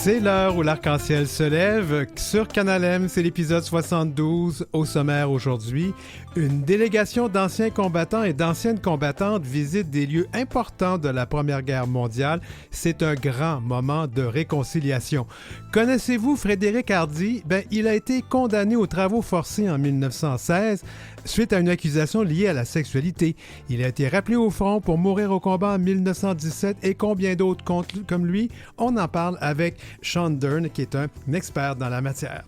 C'est l'heure où l'arc-en-ciel se lève. Sur Canal M, c'est l'épisode 72. Au sommaire aujourd'hui, une délégation d'anciens combattants et d'anciennes combattantes visite des lieux importants de la Première Guerre mondiale. C'est un grand moment de réconciliation. Connaissez-vous Frédéric Hardy? Il a été condamné aux travaux forcés en 1916 suite à une accusation liée à la sexualité. Il a été rappelé au front pour mourir au combat en 1917 et combien d'autres comme lui? On en parle avec Sean Dern, qui est un expert dans la matière.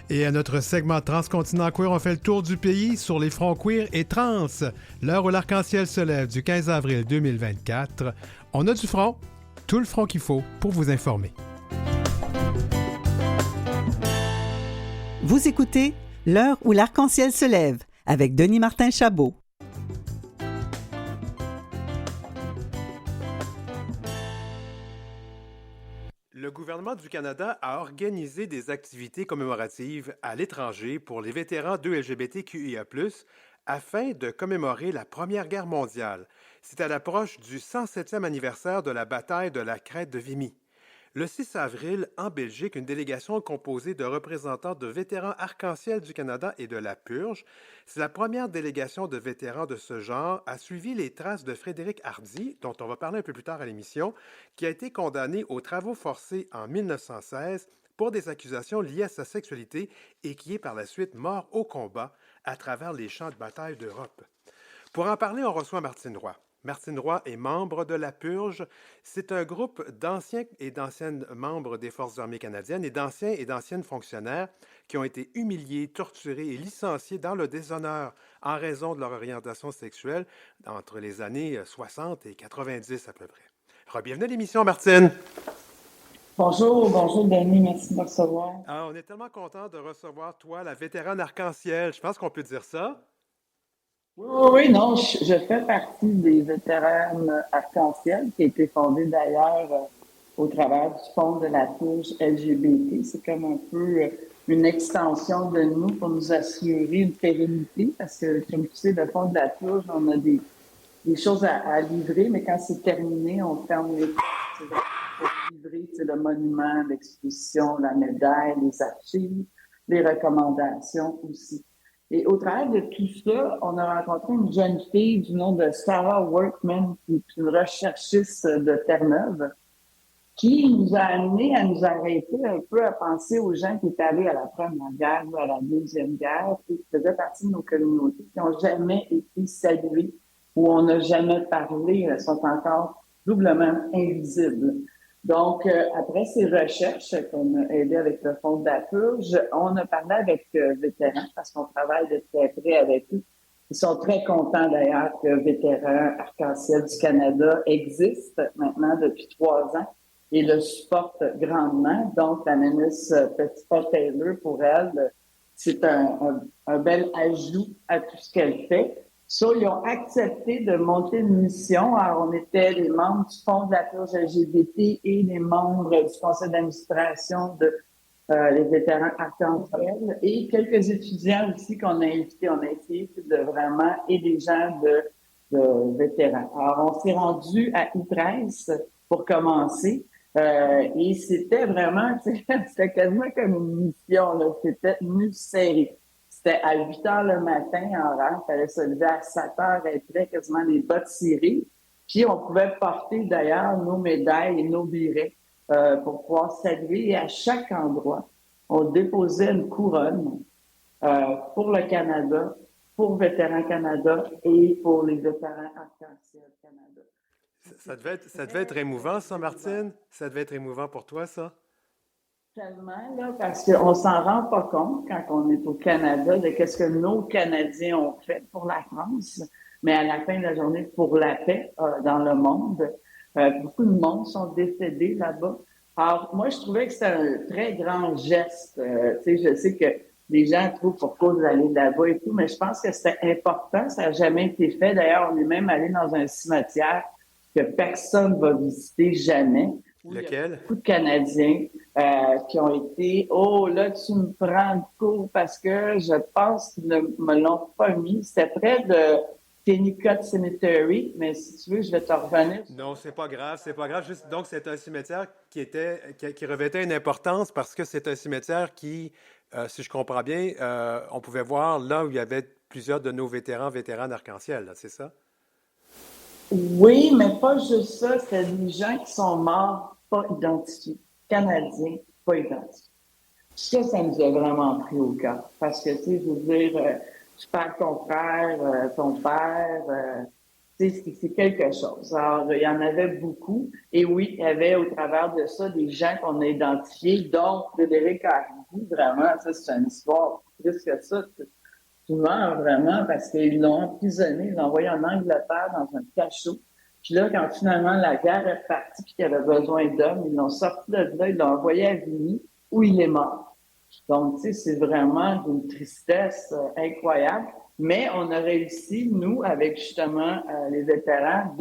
Et à notre segment Transcontinent Queer, on fait le tour du pays sur les fronts queer et trans. L'heure où l'arc-en-ciel se lève du 15 avril 2024. On a du front, tout le front qu'il faut pour vous informer. Vous écoutez L'heure où l'arc-en-ciel se lève avec Denis Martin Chabot. Le gouvernement du Canada a organisé des activités commémoratives à l'étranger pour les vétérans de LGBTQIA+, afin de commémorer la Première Guerre mondiale. C'est à l'approche du 107e anniversaire de la bataille de la Crête de Vimy. Le 6 avril, en Belgique, une délégation composée de représentants de vétérans Arc-en-Ciel du Canada et de la Purge, c'est la première délégation de vétérans de ce genre, a suivi les traces de Frédéric Hardy, dont on va parler un peu plus tard à l'émission, qui a été condamné aux travaux forcés en 1916 pour des accusations liées à sa sexualité et qui est par la suite mort au combat à travers les champs de bataille d'Europe. Pour en parler, on reçoit Martine Roy. Martine Roy est membre de la Purge. C'est un groupe d'anciens et d'anciennes membres des Forces armées canadiennes et d'anciens et d'anciennes fonctionnaires qui ont été humiliés, torturés et licenciés dans le déshonneur en raison de leur orientation sexuelle entre les années 60 et 90 à peu près. Bienvenue à l'émission, Martine. Bonjour Denis, merci de me recevoir. On est tellement content de recevoir toi, la vétérane Arc-en-Ciel. Je pense qu'on peut dire ça. Oui, non, je fais partie des vétérans Arc-en-Ciel qui a été fondé d'ailleurs au travers du Fonds de la Purge LGBT. C'est comme un peu une extension de nous pour nous assurer une pérennité parce que, comme tu sais, le Fonds de la Purge, on a des choses à livrer, mais quand c'est terminé, on ferme les portes pour livrer le monument, l'exposition, la médaille, les archives, les recommandations aussi. Et au travers de tout ça, on a rencontré une jeune fille du nom de Sarah Workman, qui est une recherchiste de Terre-Neuve, qui nous a amené à nous arrêter un peu à penser aux gens qui étaient allés à la Première Guerre ou à la Deuxième Guerre, qui faisaient partie de nos communautés, qui n'ont jamais été salués ou on n'a jamais parlé, sont encore doublement invisibles. Donc, après ces recherches qu'on a aidées avec le Fonds de la Purge, on a parlé avec Vétérans parce qu'on travaille de très près avec eux. Ils sont très contents d'ailleurs que Vétérans Arc-en-Ciel du Canada existe maintenant depuis 3 ans et le supporte grandement. Donc, la ministre Petitpas-Taylor, pour elle, c'est un bel ajout à tout ce qu'elle fait. Ils ont accepté de monter une mission. Alors, on était les membres du Fonds de la Purge LGBT et les membres du conseil d'administration de les vétérans Arc-en-Ciel et quelques étudiants aussi qu'on a invités. On a essayé de vraiment et des gens de vétérans. Alors, on s'est rendu à I-13 pour commencer. Et c'était vraiment, c'était quasiment comme une mission, là. C'était une série. C'était à 8 heures le matin en rang. Il fallait se lever à 7 heures, être prêt, quasiment les bottes cirées. Puis, on pouvait porter d'ailleurs nos médailles et nos birets pour pouvoir saluer. Et à chaque endroit, on déposait une couronne pour le Canada, pour Vétérans Canada et pour les vétérans Arc-en-Ciel Canada. Ça devait être émouvant, ça, Martine? Ça devait être émouvant pour toi, ça? Tellement, là, parce qu'on s'en rend pas compte quand on est au Canada de qu'est-ce que nos Canadiens ont fait pour la France, mais à la fin de la journée, pour la paix dans le monde. Beaucoup de monde sont décédés là-bas. Alors, moi, je trouvais que c'était un très grand geste. Je sais que les gens trouvent pourquoi vous allez là-bas et tout, mais je pense que c'était important. Ça n'a jamais été fait. D'ailleurs, on est même allé dans un cimetière que personne va visiter jamais. Lequel? Il y a beaucoup de Canadiens qui ont été « Oh, là, tu me prends de court parce que je pense qu'ils ne me l'ont pas mis. » C'était près Kennicott Cemetery, mais si tu veux, je vais te revenir. Non, c'est pas grave, c'est pas grave. Juste, donc, c'est un cimetière qui revêtait une importance parce que c'est un cimetière qui, si je comprends bien, on pouvait voir là où il y avait plusieurs de nos vétérans arc-en-ciel, là, c'est ça? Oui, mais pas juste ça, c'est des gens qui sont morts pas identifiés, Canadiens pas identifiés. Ça nous a vraiment pris au cœur. Parce que, tu sais, je veux dire, tu perds ton frère, ton père, tu sais, c'est quelque chose. Alors, il y en avait beaucoup. Et oui, il y avait au travers de ça des gens qu'on a identifiés, dont Frédéric Hardy, vraiment, ça, c'est une histoire plus que ça. Tu meurs vraiment parce qu'ils l'ont emprisonné, ils l'ont envoyé en Angleterre dans un cachot. Puis là, quand finalement la guerre est partie puis qu'il y avait besoin d'hommes, ils l'ont sorti de là, ils l'ont envoyé à Vigny, où il est mort. Donc, tu sais, c'est vraiment d'une tristesse incroyable. Mais on a réussi, nous, avec justement les vétérans,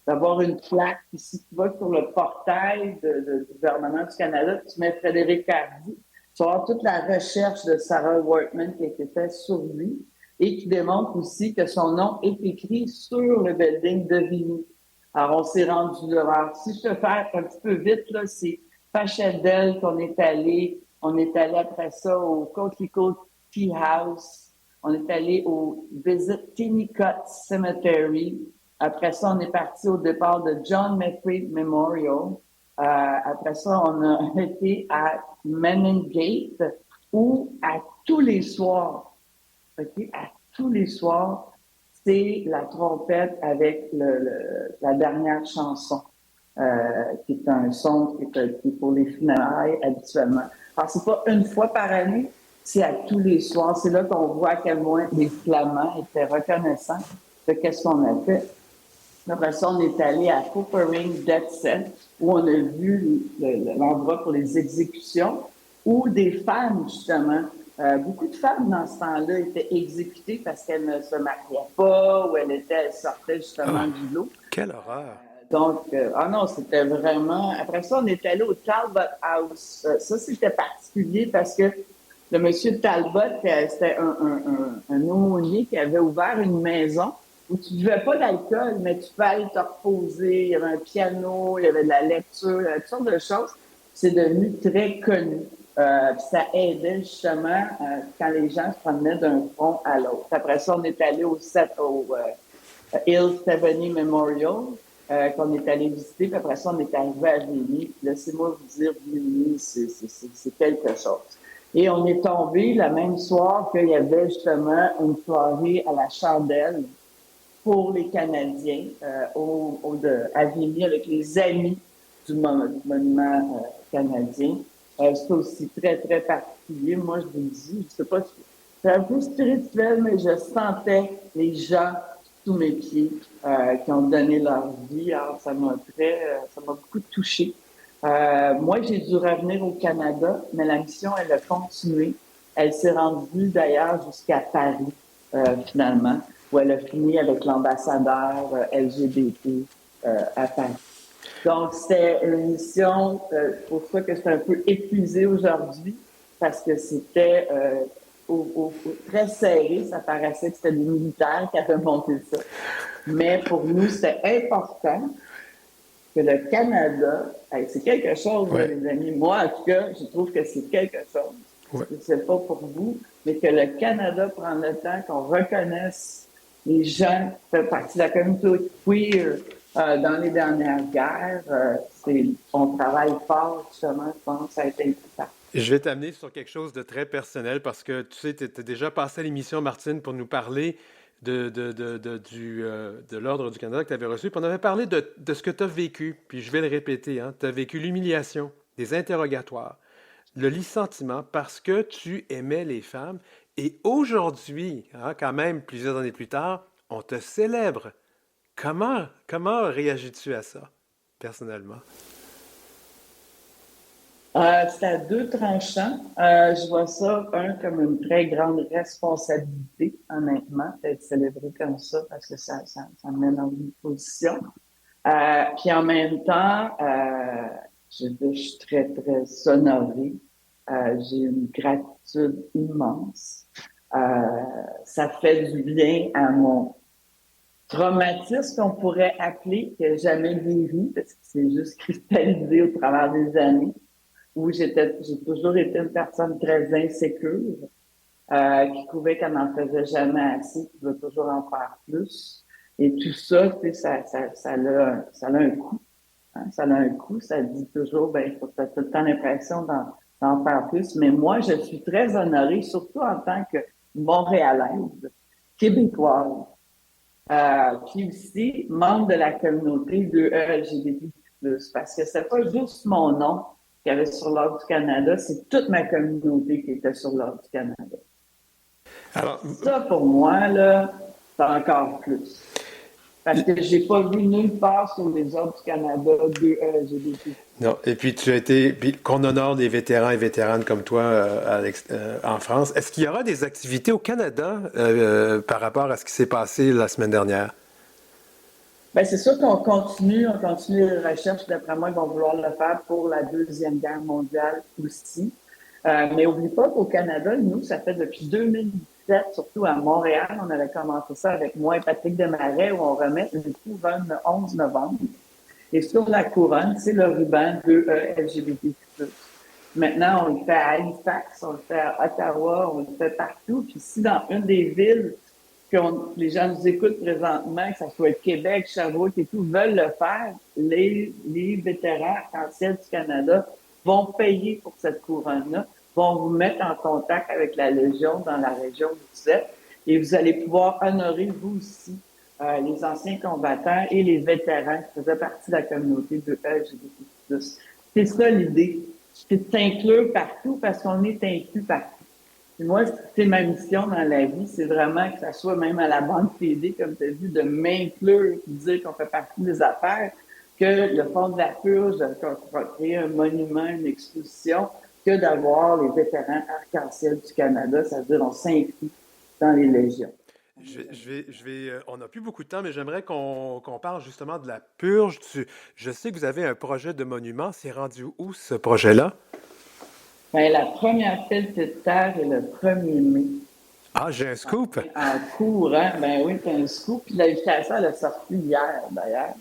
d'avoir une plaque. Puis si tu vas sur le portail du gouvernement du Canada, tu mets Frédéric Hardy, tu vas voir toute la recherche de Sarah Workman qui a été faite sur lui et qui démontre aussi que son nom est écrit sur le building de Vigny. Alors, on s'est rendu là. Alors, si je te fais un petit peu vite, là, c'est Pachadel qu'on est allé. On est allé après ça au Coquelicot Tea House. On est allé au Visit Kennicott Cemetery. Après ça, on est parti au départ de John McCrae Memorial. Après ça, on a été à Meningate où à tous les soirs, ok, à tous les soirs, c'est la trompette avec la dernière chanson, qui est un son qui est pour les funérailles habituellement. Alors, c'est pas une fois par année, c'est à tous les soirs. C'est là qu'on voit à quel point les Flamands étaient reconnaissants de qu'est-ce qu'on a fait. Après ça, on est allé à Poperinghe Death Set, où on a vu l'endroit pour les exécutions, où des femmes, justement, beaucoup de femmes dans ce temps-là étaient exécutées parce qu'elles ne se mariaient pas ou elles sortaient justement Oh, du lot. quelle horreur! Donc, ah non, c'était vraiment. Après ça, on est allé au Talbot House. Ça, c'était particulier parce que le monsieur Talbot, c'était un aumônier qui avait ouvert une maison où tu ne buvais pas d'alcool, mais tu peux aller te reposer. Il y avait un piano, il y avait de la lecture, il y avait toutes sortes de choses. C'est devenu très connu. Puis ça aidait justement quand les gens se promenaient d'un front à l'autre. Après ça, on est allé au Hill 70 Memorial, qu'on est allé visiter, puis après ça, on est arrivé à Vigny. Laissez-moi vous dire, Vigny, c'est quelque chose. Et on est tombé le même soir qu'il y avait justement une soirée à la chandelle pour les Canadiens à Vigny avec les amis du monument canadien. C'est aussi très, très particulier. Moi, je vous le dis, je sais pas, c'est un peu spirituel, mais je sentais les gens sous mes pieds qui ont donné leur vie. Alors, ça m'a beaucoup touchée. Moi, j'ai dû revenir au Canada, mais la mission, elle a continué. Elle s'est rendue d'ailleurs jusqu'à Paris, finalement, où elle a fini avec l'ambassadeur LGBT à Paris. Donc, c'était une mission, pour ça que j'étais un peu épuisée aujourd'hui, parce que c'était très serré. Ça paraissait que c'était des militaires qui avaient monté ça. Mais pour nous, c'était important que le Canada, c'est quelque chose, là, Ouais, les amis. Moi, en tout cas, je trouve que c'est quelque chose. ouais. C'est pas pour vous, mais que le Canada prenne le temps qu'on reconnaisse les gens qui font partie de la communauté queer dans les dernières guerres. On travaille fort, justement, je pense, ça a été important. Je vais t'amener sur quelque chose de très personnel parce que tu sais, tu étais déjà passé à l'émission, Martine, pour nous parler de l'Ordre du Canada que tu avais reçu. Puis on avait parlé de ce que tu as vécu. Puis je vais le répéter, hein, tu as vécu l'humiliation, des interrogatoires, le licenciement parce que tu aimais les femmes. Et aujourd'hui, hein, quand même, plusieurs années plus tard, on te célèbre. Comment réagis-tu à ça, personnellement? C'est à deux tranchants. Je vois ça, comme une très grande responsabilité, honnêtement, d'être célébré comme ça, parce que ça me met dans une position. Puis en même temps, je suis très, très honorée. J'ai une gratitude immense. Ça fait du bien à mon traumatisme qu'on pourrait appeler, que j'ai jamais guéri, parce que c'est juste cristallisé au travers des années, où j'ai toujours été une personne très insécure, qui trouvait qu'elle n'en faisait jamais assez, qui veut toujours en faire plus. Et tout ça, tu sais, ça a un coût. Hein, ça a un coût, ça dit toujours, ben, il faut que tu as tout le temps l'impression d'en faire plus. Mais moi, je suis très honorée, surtout en tant que Montréalaise, québécoise, puis aussi membre de la communauté de LGBTQ+, parce que c'est pas juste mon nom qu'il y avait sur l'Ordre du Canada, c'est toute ma communauté qui était sur l'Ordre du Canada. Alors, ça, pour moi, là, c'est encore plus. Parce que j'ai pas vu nulle part sur les Ordres du Canada de LGBT. Non, et puis qu'on honore des vétérans et vétéranes comme toi en France. Est-ce qu'il y aura des activités au Canada par rapport à ce qui s'est passé la semaine dernière? Bien, c'est sûr qu'on continue les recherches. D'après moi, ils vont vouloir le faire pour la Deuxième Guerre mondiale aussi. Mais n'oublie pas qu'au Canada, nous, ça fait depuis 2017, surtout à Montréal, on avait commencé ça avec moi et Patrick Desmarais, où on remet une couronne le 11 novembre. Et sur la couronne, c'est le ruban de LGBTQ+. Maintenant, on le fait à Halifax, on le fait à Ottawa, on le fait partout. Puis si dans une des villes que les gens nous écoutent présentement, que ça soit Québec, Sherbrooke et tout, veulent le faire, les vétérans arc-en-ciel du Canada vont payer pour cette couronne-là, vont vous mettre en contact avec la Légion dans la région où vous êtes, et vous allez pouvoir honorer, vous aussi, les anciens combattants et les vétérans qui faisaient partie de la communauté de LGBT+. C'est ça l'idée, c'est de s'inclure partout parce qu'on est inclus partout. Et moi, c'est ma mission dans la vie, c'est vraiment que ça soit même à la Banque TD, comme tu as dit, de m'inclure, de dire qu'on fait partie des affaires, que le Fonds de la Purge, qu'on va créer un monument, une exposition, que d'avoir les vétérans arc-en-ciel du Canada, c'est-à-dire on s'inclut dans les légions. On n'a plus beaucoup de temps, mais j'aimerais qu'on parle justement de la purge. Je sais que vous avez un projet de monument. C'est rendu où ce projet-là? Bien, la première pelletée de terre est le 1er mai. Ah, j'ai un scoop! En courant, ben oui, c'est un scoop. Puis l'invitation, elle a sorti hier, d'ailleurs.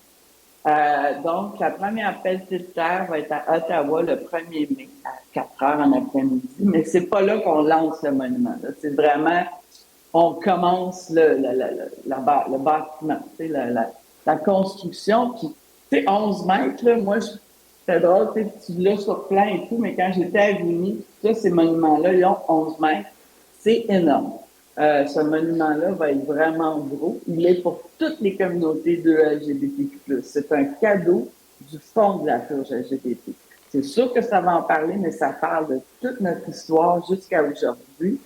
Donc, la première pelletée de terre va être à Ottawa le 1er mai, à 4 heures en après-midi. Mais c'est pas là qu'on lance le monument. Là. C'est vraiment... On commence le bâtiment, la construction, puis, tu sais, 11 mètres, là, moi, c'est drôle, tu l'as sur plan et tout, mais quand j'étais à Vigny, ces monuments-là, ils ont 11 mètres, c'est énorme. Ce monument-là va être vraiment gros. Il est pour toutes les communautés de LGBTQ+. C'est un cadeau du fond de la purge LGBT. C'est sûr que ça va en parler, mais ça parle de toute notre histoire jusqu'à aujourd'hui.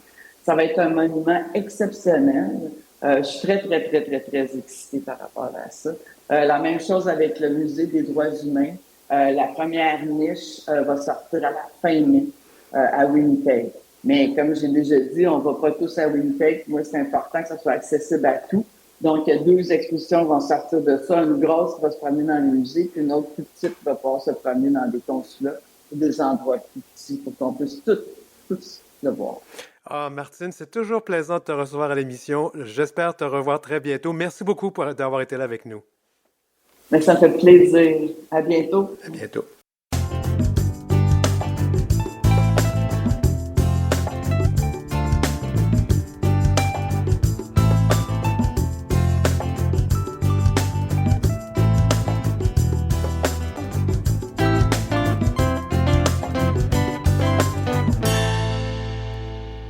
Ça va être un monument exceptionnel. Je suis très, très, très, très, très excitée par rapport à ça. La même chose avec le Musée des droits humains. La première niche va sortir à la fin mai à Winnipeg. Mais comme j'ai déjà dit, on ne va pas tous à Winnipeg. Moi, c'est important que ça soit accessible à tout. Donc, il y a 2 expositions qui vont sortir de ça. Une grosse qui va se promener dans le musée, puis une autre plus petite qui va pouvoir se promener dans des consulats ou des endroits plus petits pour qu'on puisse tous le voir. Ah, Martine, c'est toujours plaisant de te recevoir à l'émission. J'espère te revoir très bientôt. Merci beaucoup d'avoir été là avec nous. Mais ça me fait plaisir. À bientôt. À bientôt.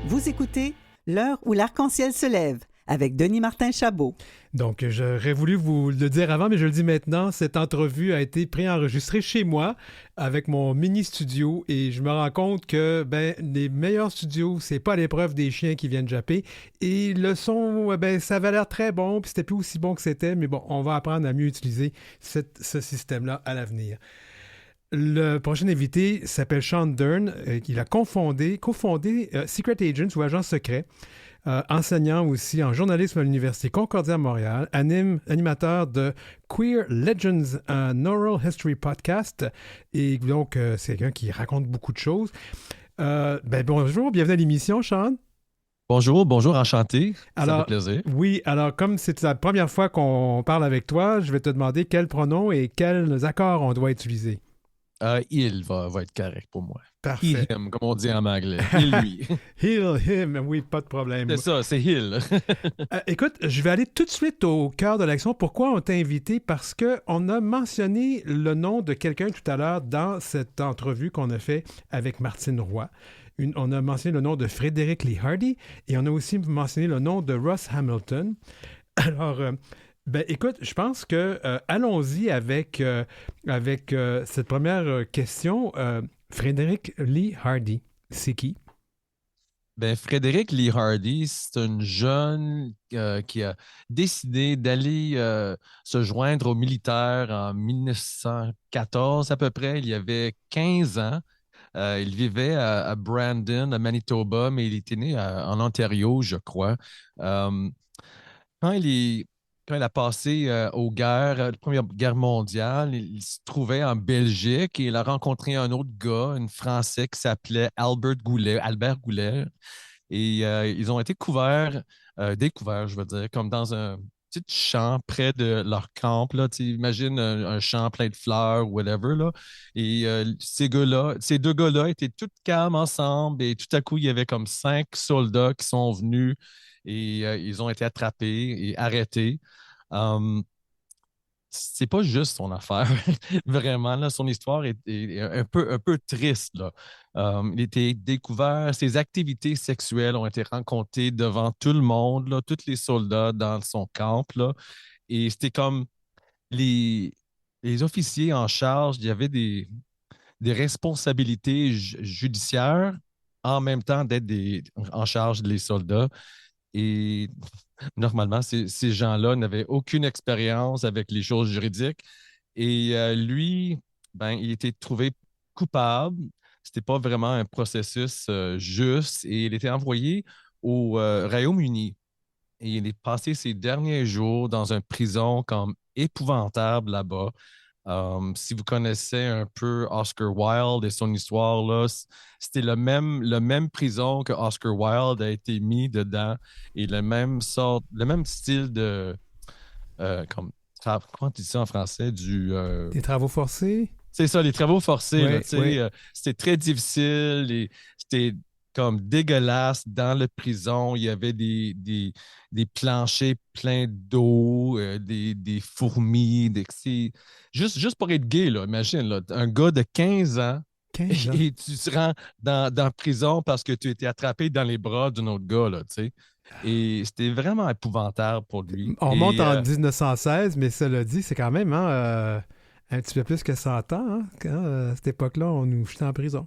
Vous écoutez L'heure où l'arc-en-ciel se lève avec Denis Martin Chabot. Donc, j'aurais voulu vous le dire avant, mais je le dis maintenant. Cette entrevue a été préenregistrée chez moi avec mon mini-studio et je me rends compte que les meilleurs studios, c'est pas l'épreuve des chiens qui viennent japper. Et le son, ça avait l'air très bon, puis c'était plus aussi bon que c'était, mais bon, on va apprendre à mieux utiliser ce système-là à l'avenir. Le prochain invité s'appelle Sean Dern. Il a cofondé Secret Agents ou Agents secrets. Enseignant aussi en journalisme à l'Université Concordia à Montréal, animateur de Queer Legends, un oral history podcast. Et donc, c'est quelqu'un qui raconte beaucoup de choses. Bonjour, bienvenue à l'émission, Sean. Bonjour, bonjour, enchanté. Ça fait Alors, plaisir. oui, alors comme c'est la première fois qu'on parle avec toi, je vais te demander quels pronoms et quels accords on doit utiliser. Il va être correct pour moi. He, Parfait. him, comme on dit en anglais. Il, lui. Heal him, oui, pas de C'est problème. ça, c'est Hill. Écoute, je vais aller tout de suite au cœur de l'action. Pourquoi on t'a invité? Parce qu'on a mentionné le nom de quelqu'un tout à l'heure dans cette entrevue qu'on a fait avec Martine Roy. On a mentionné le nom de Frédéric Lee Hardy et on a aussi mentionné le nom de Ross Hamilton. Alors, ben, écoute, je pense que allons-y avec cette première question. Frédéric Lee Hardy, c'est qui? Ben, Frédéric Lee Hardy, c'est un jeune qui a décidé d'aller se joindre aux militaires en 1914 à peu près. Il y avait 15 ans. Il vivait à Brandon, à Manitoba, mais il était né en Ontario, je crois. Euh, quand il est, quand il a passé aux guerres, la Première Guerre mondiale, il se trouvait en Belgique et il a rencontré un autre gars, un Français qui s'appelait Albert Goulet. Et ils ont été découverts, je veux dire, comme dans un petit champ près de leur camp. Là, tu imagines un champ plein de fleurs, whatever. Là. Et ces deux gars-là étaient tout calmes ensemble. Et tout à coup, il y avait comme 5 soldats qui sont venus et ils ont été attrapés et arrêtés. Um, c'est pas juste son affaire, vraiment. Là, son histoire est un peu triste. Là. Il a été découvert, ses activités sexuelles ont été racontées devant tout le monde, là, tous les soldats dans son camp. Là, et c'était comme les, les officiers en charge, il y avait des responsabilités judiciaires en même temps d'être en charge des soldats. Et normalement, ces gens-là n'avaient aucune expérience avec les choses juridiques. Et lui, ben, il était trouvé coupable. C'était pas vraiment un processus juste et il était envoyé au Royaume-Uni. Et il est passé ses derniers jours dans une prison comme épouvantable là-bas. Si vous connaissez un peu Oscar Wilde et son histoire, là, c'était le même prison que Oscar Wilde a été mis dedans et le même style de, comme, comment tu dis ça en français, Des travaux forcés? c'est ça, les travaux forcés, là, Oui, tu sais, oui. c'était très difficile et c'était comme dégueulasse dans la prison. Il y avait des planchers pleins d'eau, des fourmis. Juste pour être gay, là, imagine, là, un gars de 15 ans 15 ans. et tu te rends dans prison parce que tu étais attrapé dans les bras d'un autre gars, là, tu sais. Et c'était vraiment épouvantable pour lui. On monte Et en 1916, mais cela dit, c'est quand même hein, un petit peu plus que 100 ans. Hein, quand, à cette époque-là, on nous jetait en prison.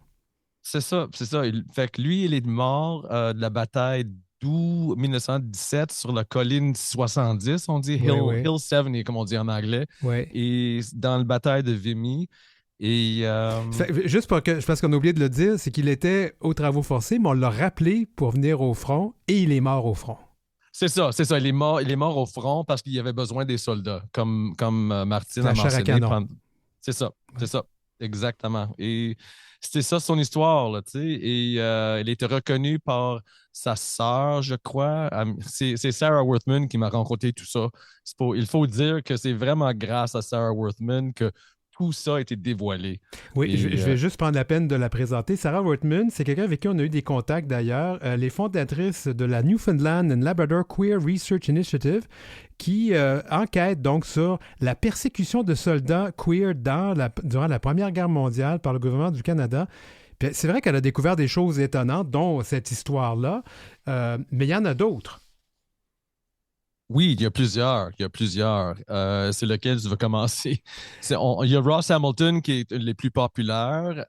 c'est ça, c'est ça. Fait que lui, il est mort de la bataille d'août 1917 sur la colline 70, on dit Oui, oui, Hill 70, comme on dit en anglais, oui. et dans la bataille de Vimy. Et Juste parce qu'on a oublié de le dire, c'est qu'il était aux travaux forcés, mais on l'a rappelé pour venir au front et il est mort au front. c'est ça, il est mort au front parce qu'il y avait besoin des soldats, comme Martine a La chair à mentionné. canon. C'est Ouais. ça, exactement. Et c'était ça son histoire, là, tu sais. Et il était reconnu par sa sœur, je crois. C'est Sarah Worthman qui m'a raconté tout ça. Il faut dire que c'est vraiment grâce à Sarah Worthman que tout ça a été dévoilé. Oui, Et je vais juste prendre la peine de la présenter. Sarah Wortman, c'est quelqu'un avec qui on a eu des contacts d'ailleurs. Elle est fondatrice de la Newfoundland and Labrador Queer Research Initiative qui enquête donc sur la persécution de soldats queer durant la Première Guerre mondiale par le gouvernement du Canada. Puis c'est vrai qu'elle a découvert des choses étonnantes, dont cette histoire-là, mais il y en a d'autres. oui, il y a plusieurs. Il y a plusieurs. C'est lequel tu veux commencer? Il y a Ross Hamilton qui est les plus populaires.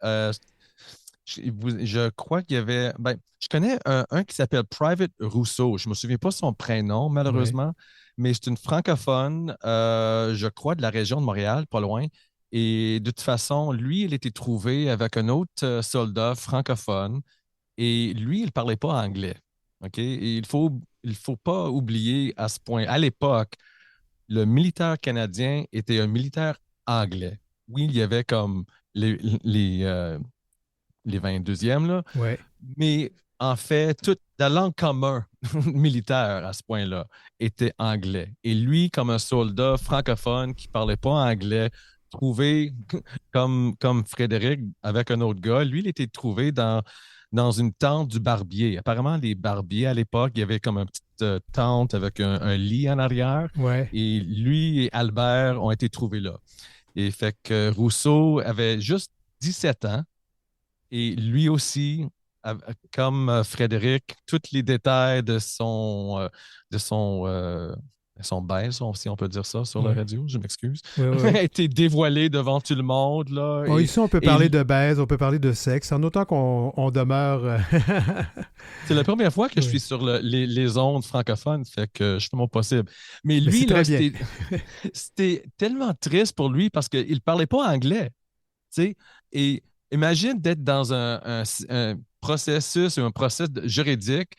Je crois qu'il y avait. Ben, je connais un qui s'appelle Private Rousseau. Je ne me souviens pas son prénom, Oui. malheureusement, mais c'est une francophone, je crois, de la région de Montréal, pas loin. Et de toute façon, lui, il était trouvé avec un autre soldat francophone. Et lui, il ne parlait pas anglais. OK? Et il faut pas oublier à ce point, à l'époque, le militaire canadien était un militaire anglais. Oui, il y avait comme les, les, euh, les 22e, là, Oui. mais en fait, toute la langue commune militaire à ce point-là était anglais. Et lui, comme un soldat francophone qui ne parlait pas anglais, trouvé comme Frédéric avec un autre gars, lui, il était trouvé dans une tente du barbier. Apparemment, les barbiers à l'époque, il y avait comme une petite tente avec un lit en arrière. Ouais. Et lui et Albert ont été trouvés là. Et fait que Rousseau avait juste 17 ans et lui aussi, comme Frédéric, tous les détails de son baise, si on peut dire ça sur la Ouais. radio, je m'excuse, Ouais, ouais, a ouais. été dévoilé devant tout le monde. Là, Bon, ici, on peut et parler de baise, on peut parler de sexe, en autant qu'on demeure. c'est la première fois que je suis Oui. sur les ondes francophones, fait que je fais mon possible. Mais Mais c'est lui, très là, bien. c'était tellement triste pour lui parce qu'il ne parlait pas anglais. Tu sais. Et imagine d'être dans un processus, un procès juridique,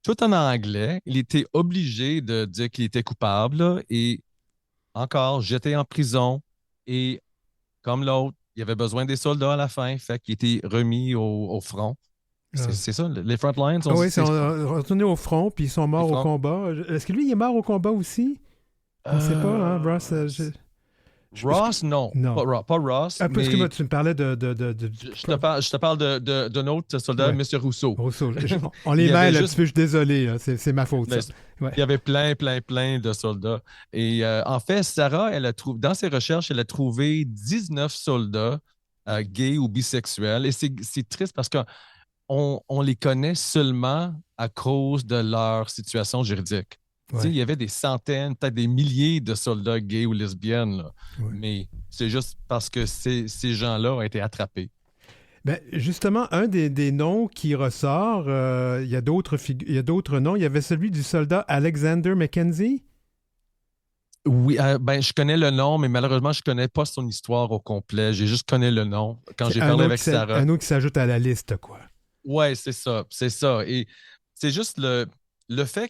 tout en anglais. Il était obligé de dire qu'il était coupable là, et encore jeté en prison. Et comme l'autre, il avait besoin des soldats à la fin, fait qu'il était remis au front. Ah. C'est ça, les front lines, Ah oui, c'est ça, retourné au front, puis ils sont les morts au fronts. combat. Est-ce que lui, il est mort au combat aussi? On ne sait pas, hein, Ross? Ross, non. Non. Pas Ross, Ah, parce que moi, mais tu me parlais je te parle d'un autre soldat, Ouais, M. Rousseau. Rousseau. On Il les y avait mêle un petit juste, peu, je suis désolé, là, c'est ma faute, ben, ça. Ouais. il y avait plein de soldats. Et en fait, Sarah, elle a trouvé, dans ses recherches, elle a trouvé 19 soldats gays ou bisexuels. Et c'est triste parce qu'on les connaît seulement à cause de leur situation juridique. Tu sais, il Ouais, y avait des centaines, peut-être des milliers de soldats gays ou lesbiennes, là. ouais. Mais c'est juste parce que ces gens-là ont été attrapés. Ben, justement, un des noms qui ressort, il y a d'autres noms. Il y avait celui du soldat Alexander Mackenzie. Oui, ben, je connais le nom, mais malheureusement, je ne connais pas son histoire au complet. J'ai juste connais le nom quand C'est j'ai parlé avec un Sarah. autre qui s'ajoute à la liste, quoi. Ouais, c'est ça, c'est ça. Et c'est juste le fait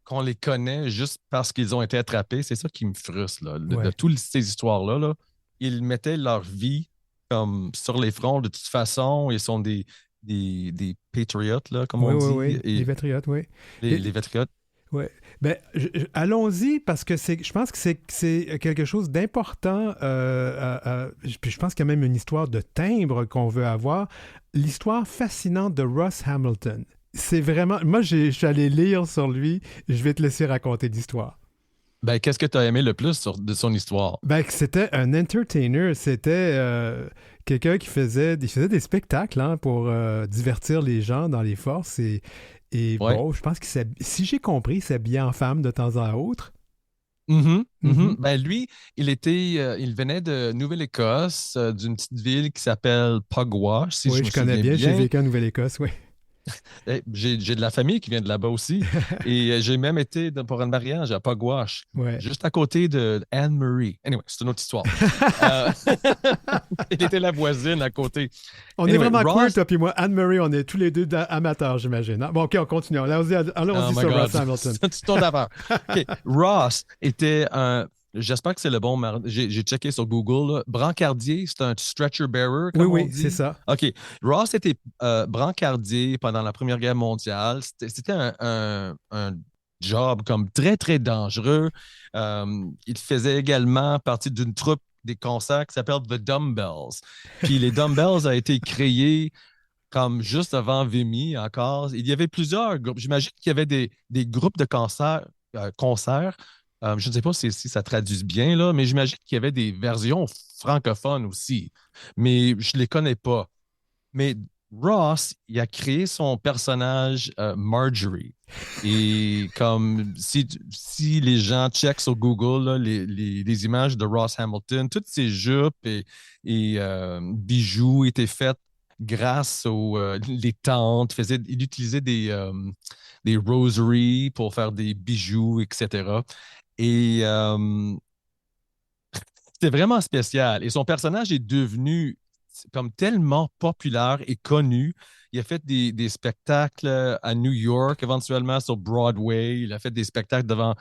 qu'on les connaît juste parce qu'ils ont été attrapés, c'est ça qui me frustre, là. De Ouais. toutes ces histoires-là, là, ils mettaient leur vie comme sur les fronts de toute façon. Ils sont des patriotes, là, comme Oui, on oui, dit, oui. Les et Patriotes, oui. les patriotes. Ouais. Ben, allons-y parce que je pense que c'est quelque chose d'important. Puis je pense qu'il y a même une histoire de timbre qu'on veut avoir. L'histoire fascinante de Ross Hamilton. C'est vraiment. Moi, je suis allé lire sur lui. Je vais te laisser raconter l'histoire. Ben, qu'est-ce que tu as aimé le plus de son histoire? Ben, que c'était un entertainer. C'était quelqu'un il faisait des spectacles hein, pour divertir les gens dans les forces. Et Ouais. bon, je pense que si j'ai compris, c'est bien en femme de temps à autre. Mhm, mhm. Mhm. Ben lui, il venait de Nouvelle-Écosse, d'une petite ville qui s'appelle Pugwash, si Oui, je me je connais souviens bien. J'ai bien. vécu en Nouvelle-Écosse, oui. J'ai de la famille qui vient de là-bas aussi. Et j'ai même été pour un mariage à Pugwash, Ouais. juste à côté de Anne-Marie. Anyway, c'est une autre histoire. Euh, il était la voisine à côté. On est Anyway, vraiment queer, Ross, toi puis moi. Anne-Marie, on est tous les deux amateurs, j'imagine. Hein? Bon, OK, on continue. oh Allons-y my sur God, Ross Hamilton. c'est ton affaire. OK. Ross était un. J'espère que c'est le bon. J'ai checké sur Google. Là. Brancardier, c'est un stretcher bearer, Oui, comme on oui, c'est dit. ça. OK. Ross était brancardier pendant la Première Guerre mondiale. C'était un job comme très dangereux. Il faisait également partie d'une troupe des concerts qui s'appelle The Dumbbells. Puis les Dumbbells a été créé comme juste avant Vimy encore. Il y avait plusieurs groupes. J'imagine qu'il y avait des groupes de concerts. Je ne sais pas si ça traduit bien, là, mais j'imagine qu'il y avait des versions francophones aussi. Mais je ne les connais pas. Mais Ross, il a créé son personnage Marjorie. Et comme si les gens checkent sur Google là, les images de Ross Hamilton, toutes ses jupes et bijoux étaient faites grâce aux les tantes. Il utilisait des rosaries pour faire des bijoux, etc. Et c'était vraiment spécial. Et son personnage est devenu comme tellement populaire et connu. Il a fait des spectacles à New York, éventuellement sur Broadway. Il a fait des spectacles devant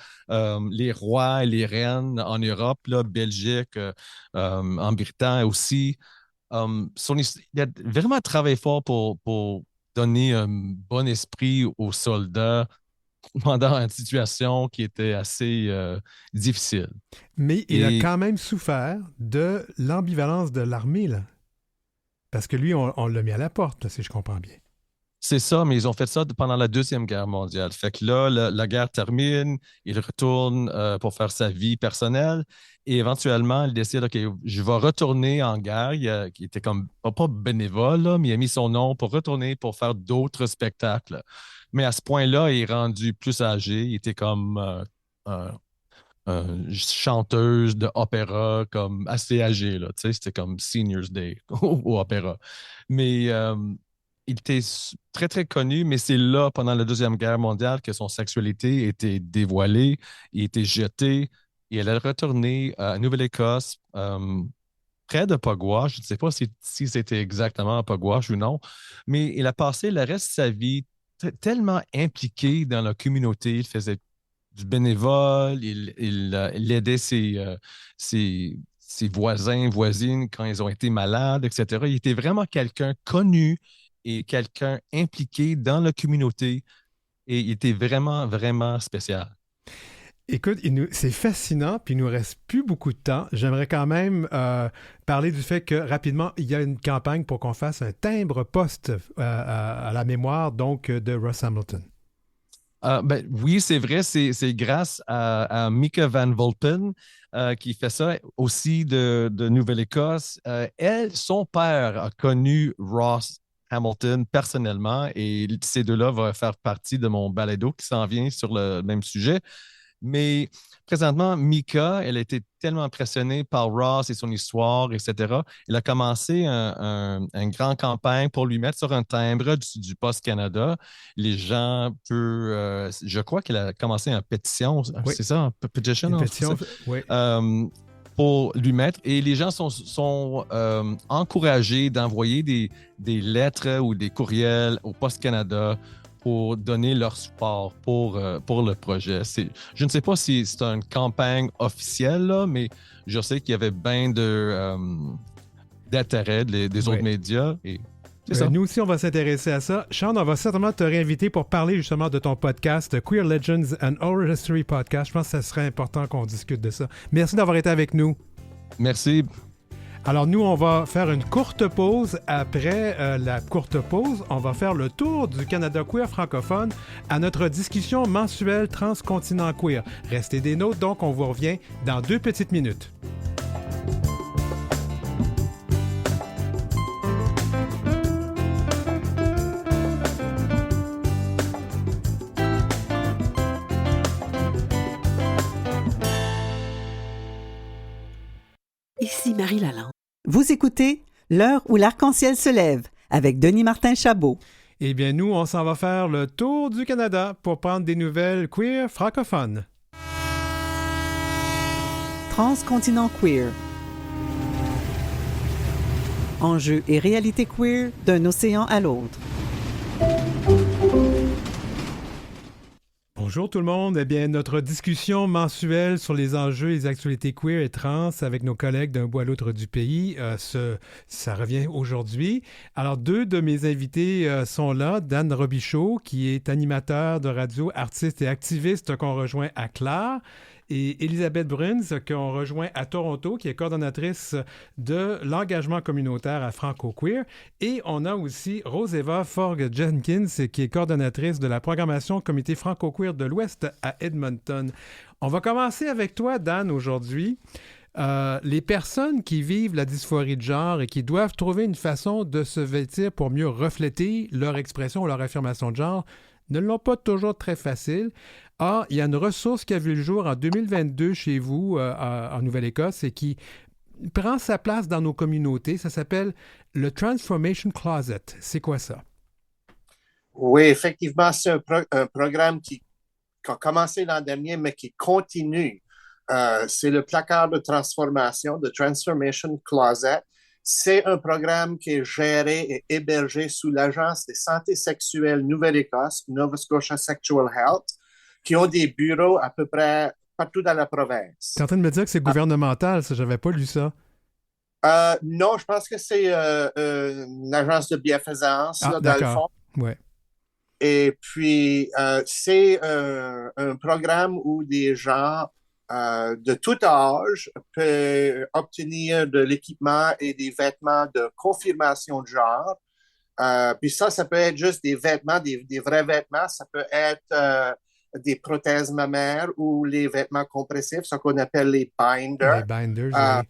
les rois et les reines en Europe, là, Belgique, en Bretagne aussi. Il a vraiment travaillé fort pour donner un bon esprit aux soldats pendant une situation qui était assez difficile. Mais il a Et quand même souffert de l'ambivalence de l'armée, là. Parce que lui, on l'a mis à la porte, là, si je comprends bien. c'est ça, mais ils ont fait ça pendant la Deuxième Guerre mondiale. Fait que là, la guerre termine, il retourne pour faire sa vie personnelle et éventuellement, il décide, OK, je vais retourner en guerre. Il était comme, pas bénévole, là, mais il a mis son nom pour retourner pour faire d'autres spectacles. Mais à ce point-là, il est rendu plus âgé. Il était comme chanteuse d'opéra, comme assez âgée, là. Tu sais, c'était comme Seniors Day au opéra. Mais il était très, très connu, mais c'est là, pendant la Deuxième Guerre mondiale, que son sexualité était dévoilée, il était jeté, et elle est retournée à Nouvelle-Écosse, près de Pugwash. Je ne sais pas si c'était exactement à Pugwash ou non, mais il a passé le reste de sa vie tellement impliqué dans la communauté. Il faisait du bénévole, il aidait ses voisins, voisines quand ils ont été malades, etc. Il était vraiment quelqu'un connu et quelqu'un impliqué dans la communauté et il était vraiment, vraiment spécial. Écoute, c'est fascinant, puis il nous reste plus beaucoup de temps. J'aimerais quand même parler du fait que rapidement, il y a une campagne pour qu'on fasse un timbre-poste à la mémoire donc de Ross Hamilton. Ben, oui, c'est vrai, c'est grâce à Mika Van Volpen qui fait ça aussi de Nouvelle-Écosse. Son père a connu Ross Hamilton personnellement et ces deux-là vont faire partie de mon balado qui s'en vient sur le même sujet. Mais présentement, Mika, elle a été tellement impressionnée par Ross et son histoire, etc. Elle a commencé une grande campagne pour lui mettre sur un timbre du Poste Canada. Les gens peuvent, je crois qu'elle a commencé une pétition, Oui, c'est ça, un petition une en pétition, français, oui. pour lui mettre. Et les gens sont encouragés d'envoyer des lettres ou des courriels au Poste Canada pour donner leur support pour le projet. Je ne sais pas si c'est une campagne officielle, là, mais je sais qu'il y avait bien d'intérêt des Oui. autres médias. Et c'est ça. Nous aussi, on va s'intéresser à ça. Sean, on va certainement te réinviter pour parler justement de ton podcast Queer Legends and Oral History Podcast. Je pense que ça serait important qu'on discute de ça. Merci d'avoir été avec nous. Merci. Alors nous, on va faire une courte pause. Après la courte pause, on va faire le tour du Canada queer francophone à notre discussion mensuelle Transcontinent queer. Restez des nôtres, donc on vous revient dans 2 petites minutes. Ici Marie Lalande. Vous écoutez L'heure où l'arc-en-ciel se lève avec Denis Martin Chabot. Eh bien, nous, on s'en va faire le tour du Canada pour prendre des nouvelles queer francophones. Transcontinent queer. Enjeux et réalités queer d'un océan à l'autre. Bonjour tout le monde. Eh bien, notre discussion mensuelle sur les enjeux et les actualités queer et trans avec nos collègues d'un bout à l'autre du pays, ça revient aujourd'hui. Alors, 2 de mes invités sont là. Dan Robichaud, qui est animateur de radio, artiste et activiste qu'on rejoint à Clare. Et Elisabeth Bruns, qu'on rejoint à Toronto, qui est coordonnatrice de l'engagement communautaire à Franco-Queer. Et on a aussi Rose-Eva Forgue-Jenkins, qui est coordonnatrice de la programmation Comité Franco-Queer de l'Ouest à Edmonton. On va commencer avec toi, Dan, aujourd'hui. Les personnes qui vivent la dysphorie de genre et qui doivent trouver une façon de se vêtir pour mieux refléter leur expression ou leur affirmation de genre ne l'ont pas toujours très facile. Ah, il y a une ressource qui a vu le jour en 2022 chez vous, en Nouvelle-Écosse, et qui prend sa place dans nos communautés. Ça s'appelle le Transformation Closet. C'est quoi ça? Oui, effectivement, c'est un programme qui a commencé l'an dernier, mais qui continue. C'est le placard de transformation, de Transformation Closet. C'est un programme qui est géré et hébergé sous l'Agence de santé sexuelle Nouvelle-Écosse, Nova Scotia Sexual Health, qui ont des bureaux à peu près partout dans la province. Tu es en train de me dire que c'est gouvernemental, ça, j'avais pas lu ça. Non, je pense que c'est une agence de bienfaisance, là, dans le fond. Ouais. Et puis, c'est un programme où des gens de tout âge peuvent obtenir de l'équipement et des vêtements de confirmation de genre. Puis ça peut être juste des vêtements, des vrais vêtements. Ça peut être des prothèses mammaires ou les vêtements compressifs, ce qu'on appelle les Les binders. binders, Euh, oui.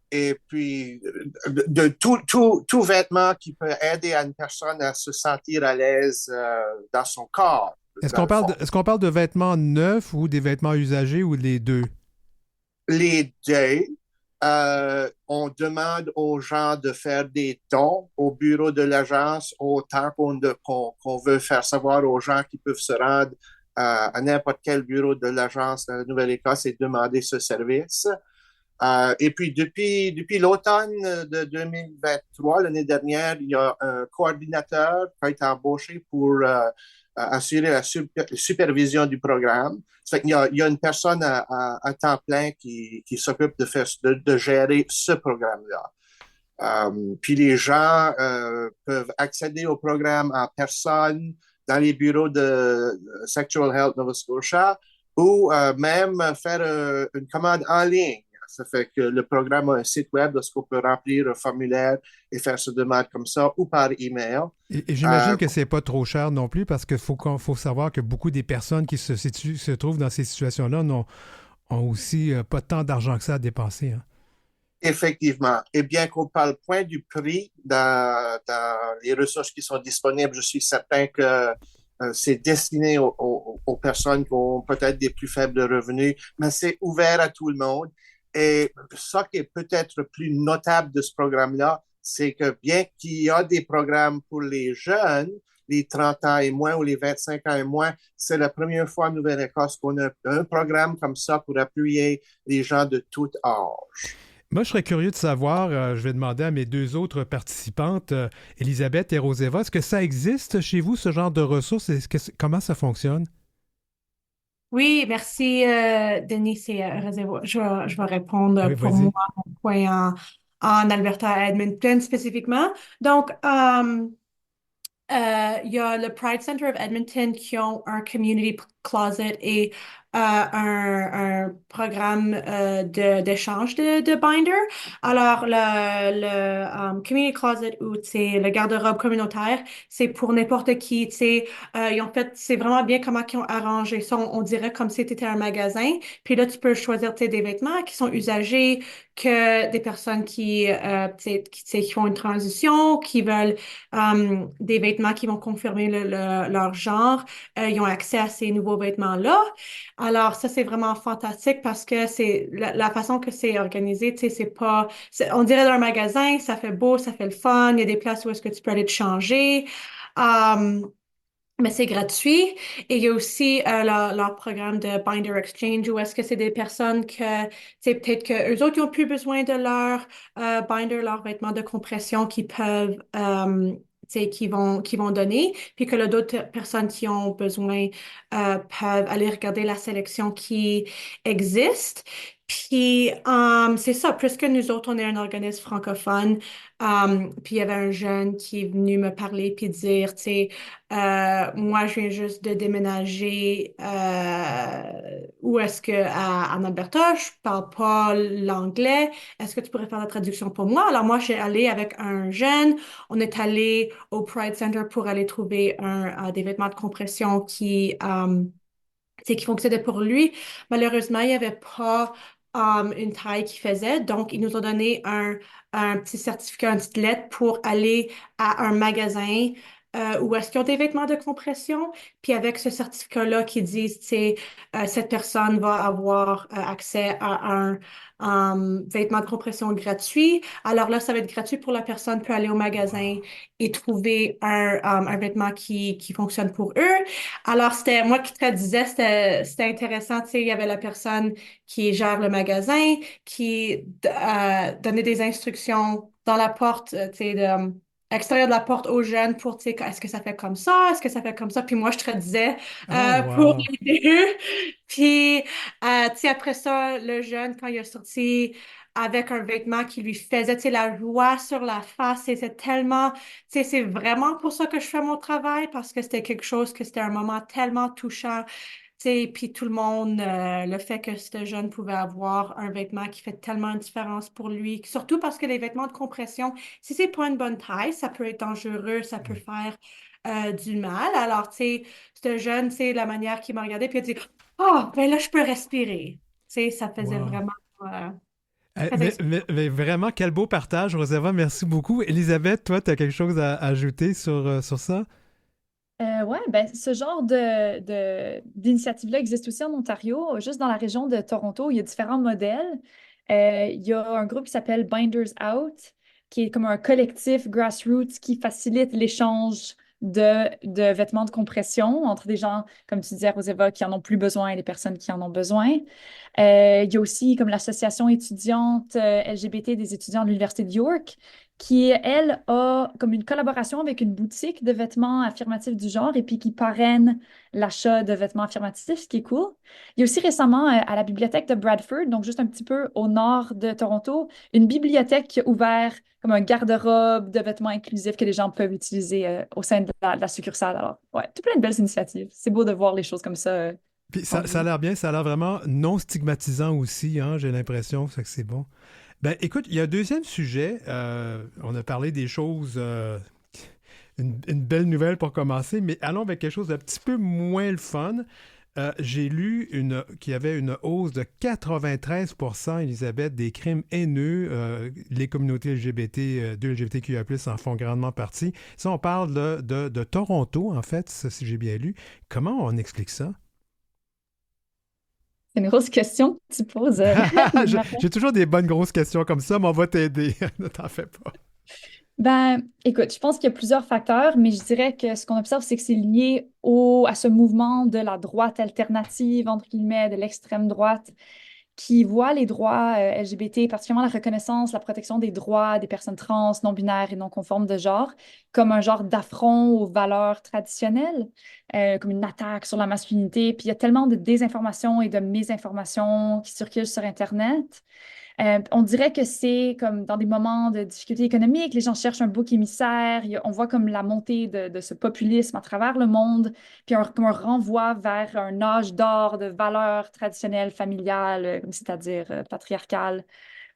et puis, de tout vêtement qui peut aider à une personne à se sentir à l'aise dans son corps, dans le fond. Est-ce qu'on parle de vêtements neufs ou des vêtements usagés ou les deux? Les deux, on demande aux gens de faire des dons au bureau de l'agence autant qu'on veut faire savoir aux gens qui peuvent se rendre à n'importe quel bureau de l'agence dans la Nouvelle-Écosse et demander ce service. Et puis, depuis l'automne de 2023, l'année dernière, il y a un coordinateur qui a été embauché pour assurer la supervision du programme. Ça fait qu'il y a une personne à temps plein qui s'occupe de gérer ce programme-là. Puis les gens peuvent accéder au programme en personne dans les bureaux de Sexual Health Nova Scotia ou même faire une commande en ligne. Ça fait que le programme a un site web où on peut remplir un formulaire et faire sa demande comme ça ou par email. Et j'imagine Euh, que c'est pas trop cher non plus parce qu'il faut savoir que beaucoup des personnes qui se trouvent dans ces situations-là ont aussi pas tant d'argent que ça à dépenser, hein. Effectivement. Et bien qu'on parle point du prix dans les ressources qui sont disponibles, je suis certain que c'est destiné aux personnes qui ont peut-être des plus faibles revenus, mais c'est ouvert à tout le monde. Et ça qui est peut-être le plus notable de ce programme-là, c'est que bien qu'il y a des programmes pour les jeunes, les 30 ans et moins ou les 25 ans et moins, c'est la première fois en Nouvelle-Écosse qu'on a un programme comme ça pour appuyer les gens de tout âge. Moi, je serais curieux de savoir, je vais demander à mes deux autres participantes, Elisabeth et Roseva, est-ce que ça existe chez vous, ce genre de ressources? Comment ça fonctionne? Oui, merci, Denis. C'est je vais répondre Oui, pour vas-y. moi, mon point en Alberta, à Edmonton spécifiquement. Donc, il y a le Pride Center of Edmonton qui ont un community closet et un programme d'échange de binder. Alors, le community closet ou le garde-robe communautaire, c'est pour n'importe qui. Ils ont fait, c'est vraiment bien comment ils ont arrangé ça. On dirait comme si tu étais un magasin. Puis là, tu peux choisir des vêtements qui sont usagés, que des personnes qui font une transition, qui veulent des vêtements qui vont confirmer leur genre. Ils ont accès à ces nouveaux vêtements-là. Alors, ça, c'est vraiment fantastique parce que c'est la façon que c'est organisé, tu sais, c'est pas, on dirait dans un magasin, ça fait beau, ça fait le fun, il y a des places où est-ce que tu peux aller te changer. Um, mais c'est gratuit. Et il y a aussi leur programme de Binder Exchange où est-ce que c'est des personnes que, tu sais, peut-être que eux autres, ils ont plus besoin de leur binder, leurs vêtements de compression qu'ils peuvent, tu sais, qui vont donner. Puis que là, d'autres personnes qui ont besoin peuvent aller regarder la sélection qui existe. Puis, c'est ça, puisque nous autres, on est un organisme francophone, puis il y avait un jeune qui est venu me parler puis dire, tu sais, moi, je viens juste de déménager où est-ce que en Alberta, je parle pas l'anglais. Est-ce que tu pourrais faire la traduction pour moi? Alors moi, je suis allée avec un jeune. On est allé au Pride Center pour aller trouver des vêtements de compression tu sais, qui fonctionnait pour lui. Malheureusement, il n'y avait pas une taille qui faisait. Donc, ils nous ont donné un petit certificat, une petite lettre pour aller à un magasin où est-ce qu'ils ont des vêtements de compression. Puis avec ce certificat-là qui dit, tu sais, cette personne va avoir accès à un vêtement de compression gratuit. Alors là, ça va être gratuit pour la personne, peut aller au magasin et trouver un vêtement qui fonctionne pour eux. Alors, c'était moi qui traduisais, c'était intéressant. Tu sais, il y avait la personne qui gère le magasin, qui donnait des instructions dans la porte, tu sais, extérieur de la porte aux jeunes pour, tu sais, est-ce que ça fait comme ça? Est-ce que ça fait comme ça? Puis moi, je traduisais Oh, pour wow. les deux. Puis, tu sais, après ça, le jeune, quand il a sorti avec un vêtement qui lui faisait, tu sais, la joie sur la face. Et c'est tellement, tu sais, c'est vraiment pour ça que je fais mon travail, parce que c'était quelque chose que c'était un moment tellement touchant. Tu sais, puis tout le monde, le fait que ce jeune pouvait avoir un vêtement qui fait tellement une différence pour lui, surtout parce que les vêtements de compression, si c'est pas une bonne taille, ça peut être dangereux, ça peut faire du mal. Alors, tu sais, ce jeune, tu sais, la manière qu'il m'a regardé, puis il a dit, oh, ben là, je peux respirer. Tu sais, ça faisait Wow. vraiment très Mais vraiment, quel beau partage, Roseva. Merci beaucoup. Elisabeth, toi, tu as quelque chose à ajouter sur ça? Ouais, ben, ce genre d'initiative-là existe aussi en Ontario. Juste dans la région de Toronto, il y a différents modèles. Il y a un groupe qui s'appelle Binders Out, qui est comme un collectif grassroots qui facilite l'échange de vêtements de compression entre des gens, comme tu disais, Roseva, qui en ont plus besoin et les personnes qui en ont besoin. Il y a aussi comme l'association étudiante LGBT des étudiants de l'Université de York, qui, elle, a comme une collaboration avec une boutique de vêtements affirmatifs du genre et puis qui parraine l'achat de vêtements affirmatifs, ce qui est cool. Il y a aussi récemment, à la bibliothèque de Bradford, donc juste un petit peu au nord de Toronto, une bibliothèque qui a ouvert comme un garde-robe de vêtements inclusifs que les gens peuvent utiliser au sein de la succursale. Alors, ouais, tout plein de belles initiatives. C'est beau de voir les choses comme ça. Puis ça a l'air bien, ça a l'air vraiment non stigmatisant aussi, hein, j'ai l'impression, ça que c'est bon. Ben, écoute, il y a un deuxième sujet. On a parlé des choses, une belle nouvelle pour commencer, mais allons avec quelque chose d'un petit peu moins le fun. J'ai lu qu'il y avait une hausse de 93%, Elisabeth, des crimes haineux. Les communautés LGBT, 2 LGBTQIA+, en font grandement partie. Ça, on parle de Toronto, en fait, ça, si j'ai bien lu. Comment on explique ça? C'est une grosse question que tu poses. J'ai toujours des bonnes grosses questions comme ça, mais on va t'aider. Ne t'en fais pas. Ben, écoute, je pense qu'il y a plusieurs facteurs, mais je dirais que ce qu'on observe, c'est que c'est lié à ce mouvement de la droite alternative, entre guillemets, de l'extrême droite, qui voit les droits LGBT, particulièrement la reconnaissance, la protection des droits des personnes trans, non-binaires et non conformes de genre, comme un genre d'affront aux valeurs traditionnelles, comme une attaque sur la masculinité. Puis il y a tellement de désinformation et de mésinformation qui circulent sur Internet. On dirait que c'est comme dans des moments de difficulté économique, les gens cherchent un bouc émissaire. On voit comme la montée de ce populisme à travers le monde, puis comme un renvoi vers un âge d'or de valeurs traditionnelles, familiales, c'est-à-dire patriarcales.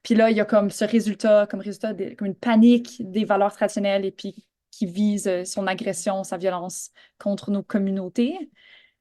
Puis là, il y a comme ce résultat, comme une panique des valeurs traditionnelles et puis qui vise son agression, sa violence contre nos communautés.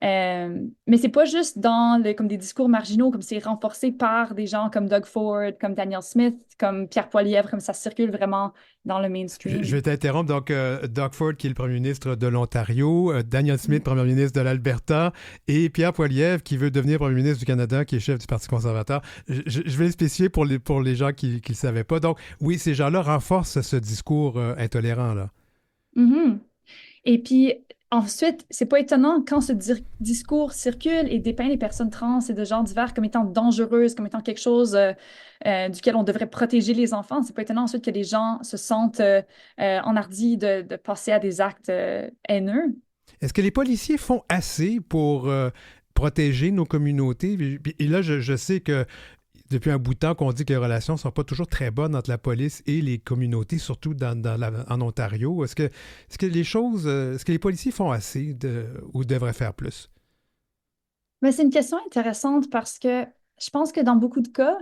Mais c'est pas juste comme des discours marginaux, comme c'est renforcé par des gens comme Doug Ford, comme Daniel Smith, comme Pierre Poilievre, comme ça circule vraiment dans le mainstream. Je vais t'interrompre. Donc, Doug Ford, qui est le premier ministre de l'Ontario, Daniel Smith, premier ministre de l'Alberta, et Pierre Poilievre, qui veut devenir premier ministre du Canada, qui est chef du Parti conservateur. Je vais le spécifier pour les gens qui ne le savaient pas. Donc, oui, ces gens-là renforcent ce discours intolérant, là. Mm-hmm. Et puis, ensuite, c'est pas étonnant quand ce discours circule et dépeint les personnes trans et de genres divers comme étant dangereuses, comme étant quelque chose duquel on devrait protéger les enfants. C'est pas étonnant ensuite que les gens se sentent enhardis de passer à des actes haineux. Est-ce que les policiers font assez pour protéger nos communautés? Et là, je sais que depuis un bout de temps qu'on dit que les relations ne sont pas toujours très bonnes entre la police et les communautés, surtout en Ontario. Est-ce que les policiers font assez ou devraient faire plus? Mais c'est une question intéressante parce que je pense que dans beaucoup de cas,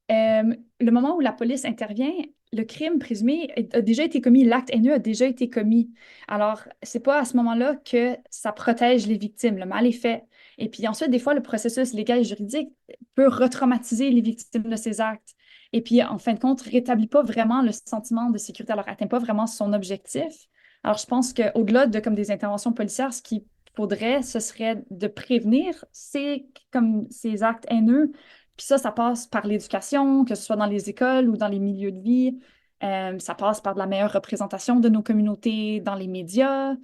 le moment où la police intervient, le crime présumé a déjà été commis, l'acte haineux a déjà été commis. Alors, c'est pas à ce moment-là que ça protège les victimes. Le mal est fait. Et puis ensuite, des fois, le processus légal et juridique peut retraumatiser les victimes de ces actes. Et puis, en fin de compte, rétablit pas vraiment le sentiment de sécurité. Alors, atteint pas vraiment son objectif. Alors, je pense qu'au-delà de comme des interventions policières, ce qu'il faudrait, ce serait de prévenir ces actes haineux. Puis ça passe par l'éducation, que ce soit dans les écoles ou dans les milieux de vie. Ça passe par de la meilleure représentation de nos communautés dans les médias.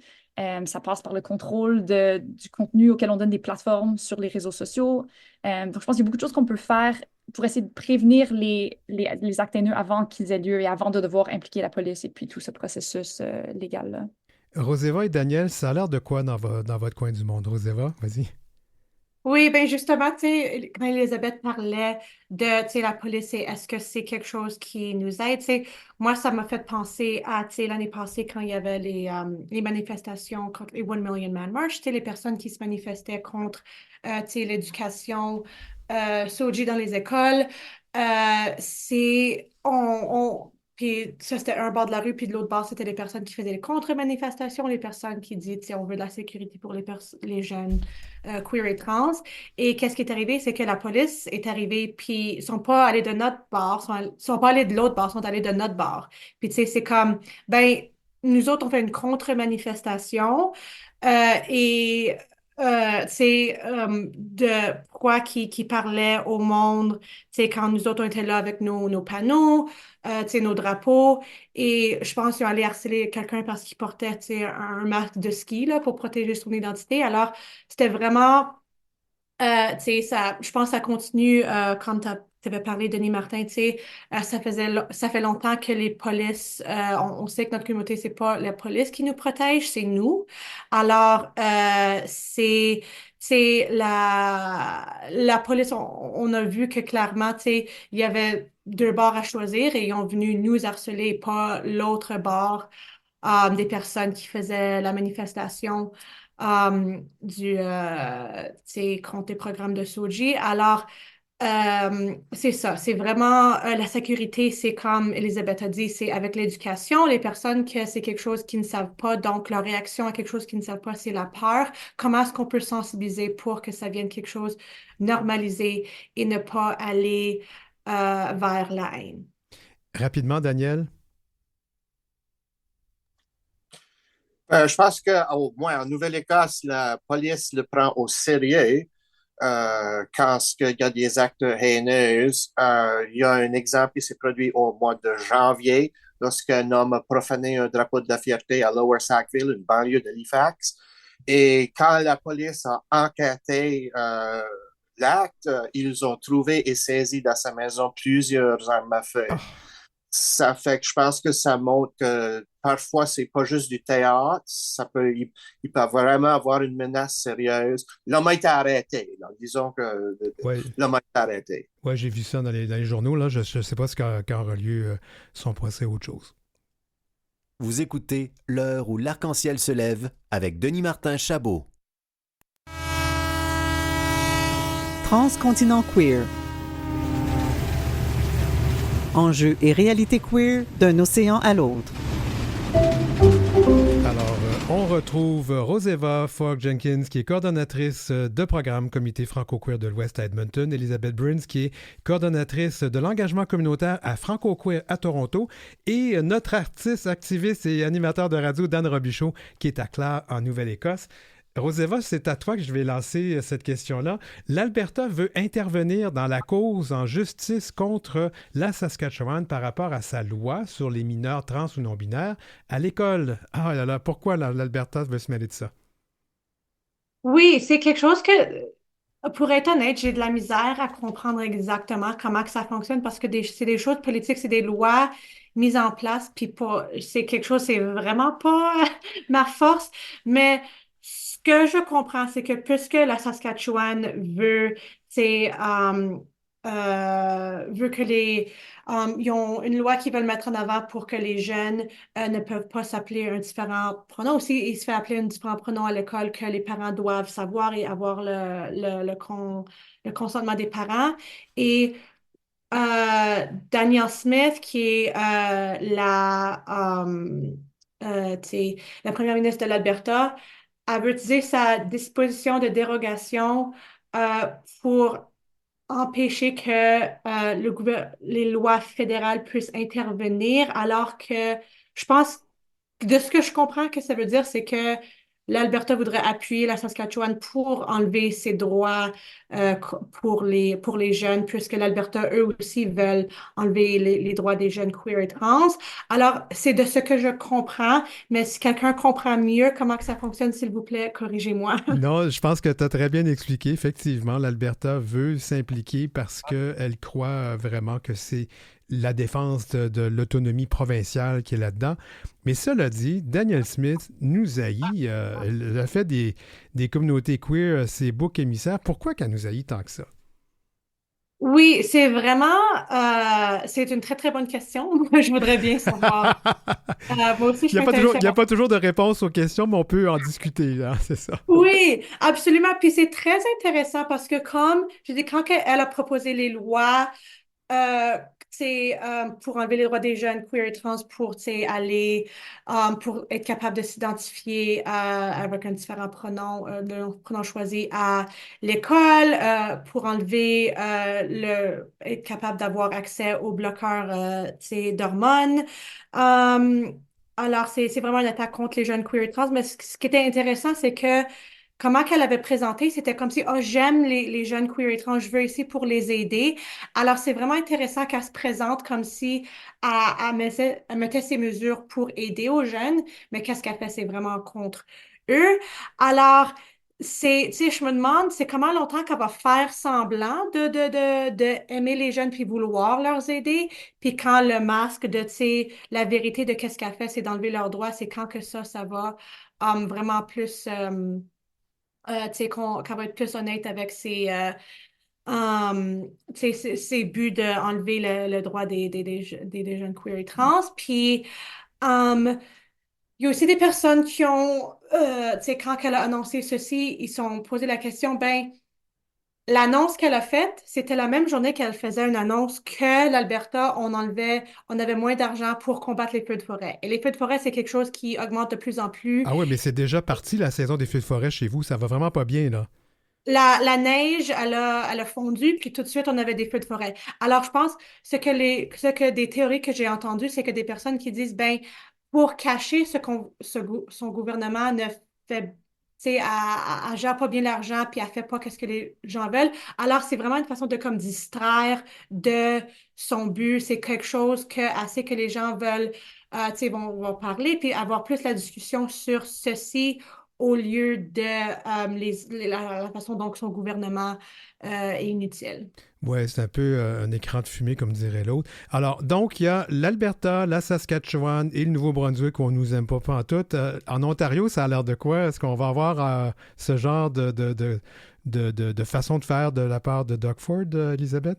Ça passe par le contrôle du contenu auquel on donne des plateformes sur les réseaux sociaux. Donc, je pense qu'il y a beaucoup de choses qu'on peut faire pour essayer de prévenir les actes haineux avant qu'ils aient lieu et avant de devoir impliquer la police et puis tout ce processus légal-là. Roseva et Daniel, ça a l'air de quoi dans votre coin du monde? Roseva, vas-y. Oui, ben justement, tu sais, quand Elisabeth parlait de, tu sais, la police et est-ce que c'est quelque chose qui nous aide, tu sais, moi, ça m'a fait penser à, tu sais, l'année passée quand il y avait les manifestations contre les One Million Man March, tu sais, les personnes qui se manifestaient contre, tu sais, l'éducation, Soji dans les écoles, puis ça, c'était un bord de la rue, puis de l'autre bord, c'était les personnes qui faisaient les contre-manifestations, les personnes qui disaient, tu sais, on veut de la sécurité pour les jeunes queer et trans. Et qu'est-ce qui est arrivé, c'est que la police est arrivée, puis ils sont pas allés de notre bord, sont pas allés de l'autre bord, sont allés de notre bord. Puis tu sais, c'est comme, ben, nous autres, on fait une contre-manifestation et c'est de pourquoi qui parlait au monde, tu sais, quand nous autres, on était là avec nos panneaux, tu sais, nos drapeaux, et je pense qu'ils ont allé harceler quelqu'un parce qu'il portait, tu sais, un masque de ski, là, pour protéger son identité. Alors, c'était vraiment, tu sais, ça, je pense que ça continue quand tu avais parlé, Denis Martin, tu sais, ça fait longtemps que les polices, on sait que notre communauté, c'est pas la police qui nous protège, c'est nous. Alors, c'est la police, on a vu que clairement, tu sais, il y avait deux bords à choisir et ils ont venu nous harceler, pas l'autre bord des personnes qui faisaient la manifestation tu sais, contre les programmes de Soji. Alors, c'est ça, c'est vraiment la sécurité, c'est comme Elisabeth a dit, c'est avec l'éducation, les personnes que c'est quelque chose qu'ils ne savent pas, donc leur réaction à quelque chose qu'ils ne savent pas, c'est la peur. Comment est-ce qu'on peut sensibiliser pour que ça vienne quelque chose normalisé et ne pas aller vers la haine? Rapidement, Daniel. Je pense qu'au moins en Nouvelle-Écosse, la police le prend au sérieux quand il y a des actes haineux. Il y a un exemple qui s'est produit au mois de janvier lorsqu'un homme a profané un drapeau de la fierté à Lower Sackville, une banlieue d'Halifax. Et quand la police a enquêté l'acte, ils ont trouvé et saisi dans sa maison plusieurs armes à feu. Ah, Ça fait que je pense que ça montre que parfois, c'est pas juste du théâtre, il peut vraiment avoir une menace sérieuse. L'homme a été arrêté, là. Disons que ouais, l'homme a été arrêté. ouais, j'ai vu ça dans les journaux. Là. Je ne sais pas ce quand aura lieu son procès ou autre chose. Vous écoutez L'heure où l'arc-en-ciel se lève avec Denis Martin Chabot. Transcontinent queer. Enjeux et réalité queer d'un océan à l'autre. Alors, on retrouve Roseva Fogg-Jenkins, qui est coordonnatrice de programme Comité franco-queer de l'Ouest à Edmonton, Elisabeth Bruns, qui est coordonnatrice de l'engagement communautaire à Franco-Queer à Toronto, et notre artiste, activiste et animateur de radio, Dan Robichaud, qui est à Clare, en Nouvelle-Écosse. Roseva, c'est à toi que je vais lancer cette question-là. L'Alberta veut intervenir dans la cause en justice contre la Saskatchewan par rapport à sa loi sur les mineurs trans ou non-binaires à l'école. Ah là là, pourquoi l'Alberta veut se mêler de ça? Oui, c'est quelque chose que, pour être honnête, j'ai de la misère à comprendre exactement comment que ça fonctionne parce que c'est des choses politiques, c'est des lois mises en place, puis pas, c'est quelque chose, c'est vraiment pas ma force. Mais ce que je comprends, c'est que puisque la Saskatchewan c'est, veut que ils ont une loi qu'ils veulent mettre en avant pour que les jeunes ne peuvent pas s'appeler un différent pronom. Aussi, il se fait appeler un différent pronom à l'école que les parents doivent savoir et avoir le consentement des parents. Et Danielle Smith, qui est tu sais, la première ministre de l'Alberta, elle veut utiliser sa disposition de dérogation euh, pour empêcher que les lois fédérales puissent intervenir, alors que je pense, de ce que je comprends que ça veut dire, c'est que l'Alberta voudrait appuyer la Saskatchewan pour enlever ses droits pour les jeunes, puisque l'Alberta, eux aussi, veulent enlever les droits des jeunes queer et trans. Alors, c'est de ce que je comprends, mais si quelqu'un comprend mieux comment que ça fonctionne, s'il vous plaît, corrigez-moi. Non, je pense que tu as très bien expliqué. Effectivement, l'Alberta veut s'impliquer parce qu'elle croit vraiment que c'est la défense de l'autonomie provinciale qui est là-dedans. Mais cela dit, Daniel Smith nous haït. Elle a fait des communautés queer ses boucs émissaires. Pourquoi qu'elle nous haït tant que ça? Oui, c'est vraiment, c'est une très, très bonne question. Moi, je voudrais bien savoir. Moi aussi, je Il suis intéressée à n'y a voir. pas toujours de réponse aux questions, mais on peut en discuter, là, c'est ça. Oui, absolument. Puis c'est très intéressant parce que comme, je dis, quand elle a proposé les lois, Euh, pour enlever les droits des jeunes queer et trans, pour aller, pour être capable de s'identifier avec un différent pronom, le pronom choisi à l'école, pour enlever être capable d'avoir accès aux bloqueurs, d'hormones. Euh, alors, c'est vraiment une attaque contre les jeunes queer et trans, mais ce qui était intéressant, c'est que comment qu'elle avait présenté, c'était comme si, oh, j'aime les jeunes queer et trans, je veux ici pour les aider. Alors, c'est vraiment intéressant qu'elle se présente comme si elle mettait ses mesures pour aider aux jeunes, mais qu'est-ce qu'elle fait? C'est vraiment contre eux. Alors, tu sais, je me demande, c'est comment longtemps qu'elle va faire semblant de aimer les jeunes puis vouloir leur aider, puis quand le masque de, tu sais, la vérité de qu'est-ce qu'elle fait, c'est d'enlever leurs droits, c'est quand que ça va vraiment plus, tu sais, qu'elle va être plus honnête avec ses buts d'enlever le droit des jeunes queer et trans. Puis, il y a aussi des personnes qui ont, tu sais, quand elle a annoncé ceci, ils se sont posé la question, ben, l'annonce qu'elle a faite, c'était la même journée qu'elle faisait une annonce que l'Alberta, on avait moins d'argent pour combattre les feux de forêt. Et les feux de forêt, c'est quelque chose qui augmente de plus en plus. Ah ouais, mais c'est déjà parti la saison des feux de forêt chez vous. Ça va vraiment pas bien, là. La neige, elle a fondu, puis tout de suite, on avait des feux de forêt. Alors, je pense, ce que des théories que j'ai entendues, c'est que des personnes qui disent, ben, pour cacher son gouvernement ne fait, tu sais, elle gère pas bien l'argent, puis elle fait pas ce que les gens veulent. Alors, c'est vraiment une façon de comme distraire de son but. C'est quelque chose que, assez que les gens veulent, tu sais, vont parler, puis avoir plus la discussion sur ceci au lieu de la façon dont son gouvernement est inutile. Ouais, c'est un peu un écran de fumée, comme dirait l'autre. Alors, donc, il y a l'Alberta, la Saskatchewan et le Nouveau-Brunswick où on nous aime pas pantoute. En Ontario, ça a l'air de quoi? Est-ce qu'on va avoir ce genre de façon de faire de la part de Doug Ford, Elisabeth?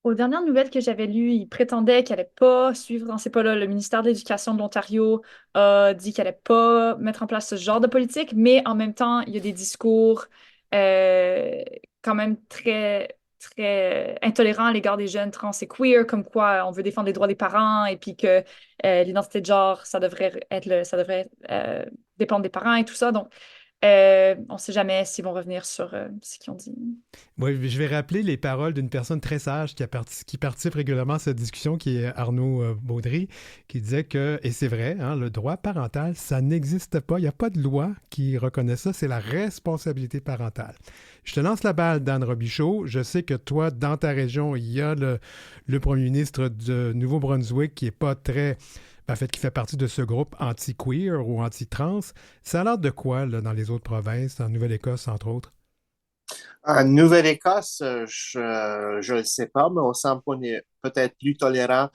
Aux dernières nouvelles que j'avais lues, il prétendait qu'elle n'allait pas suivre dans ces pas-là. Le ministère de l'Éducation de l'Ontario a dit qu'elle n'allait pas mettre en place ce genre de politique, mais en même temps, il y a des discours euh, quand même très, très intolérants à l'égard des jeunes trans et queer, comme quoi on veut défendre les droits des parents et puis que l'identité de genre, ça devrait dépendre des parents et tout ça. Donc, on ne sait jamais s'ils vont revenir sur ce qu'ils ont dit. Oui, je vais rappeler les paroles d'une personne très sage qui participe régulièrement à cette discussion, qui est Arnaud Baudry, qui disait que, et c'est vrai, hein, le droit parental, ça n'existe pas. Il n'y a pas de loi qui reconnaît ça. C'est la responsabilité parentale. Je te lance la balle, Dan Robichaud. Je sais que toi, dans ta région, il y a le premier ministre du Nouveau-Brunswick qui est pas très... En fait, qui fait partie de ce groupe anti-queer ou anti-trans. Ça a l'air de quoi, là, dans les autres provinces, en Nouvelle-Écosse, entre autres? En Nouvelle-Écosse, je ne sais pas, mais on semble qu'on est peut-être plus tolérant.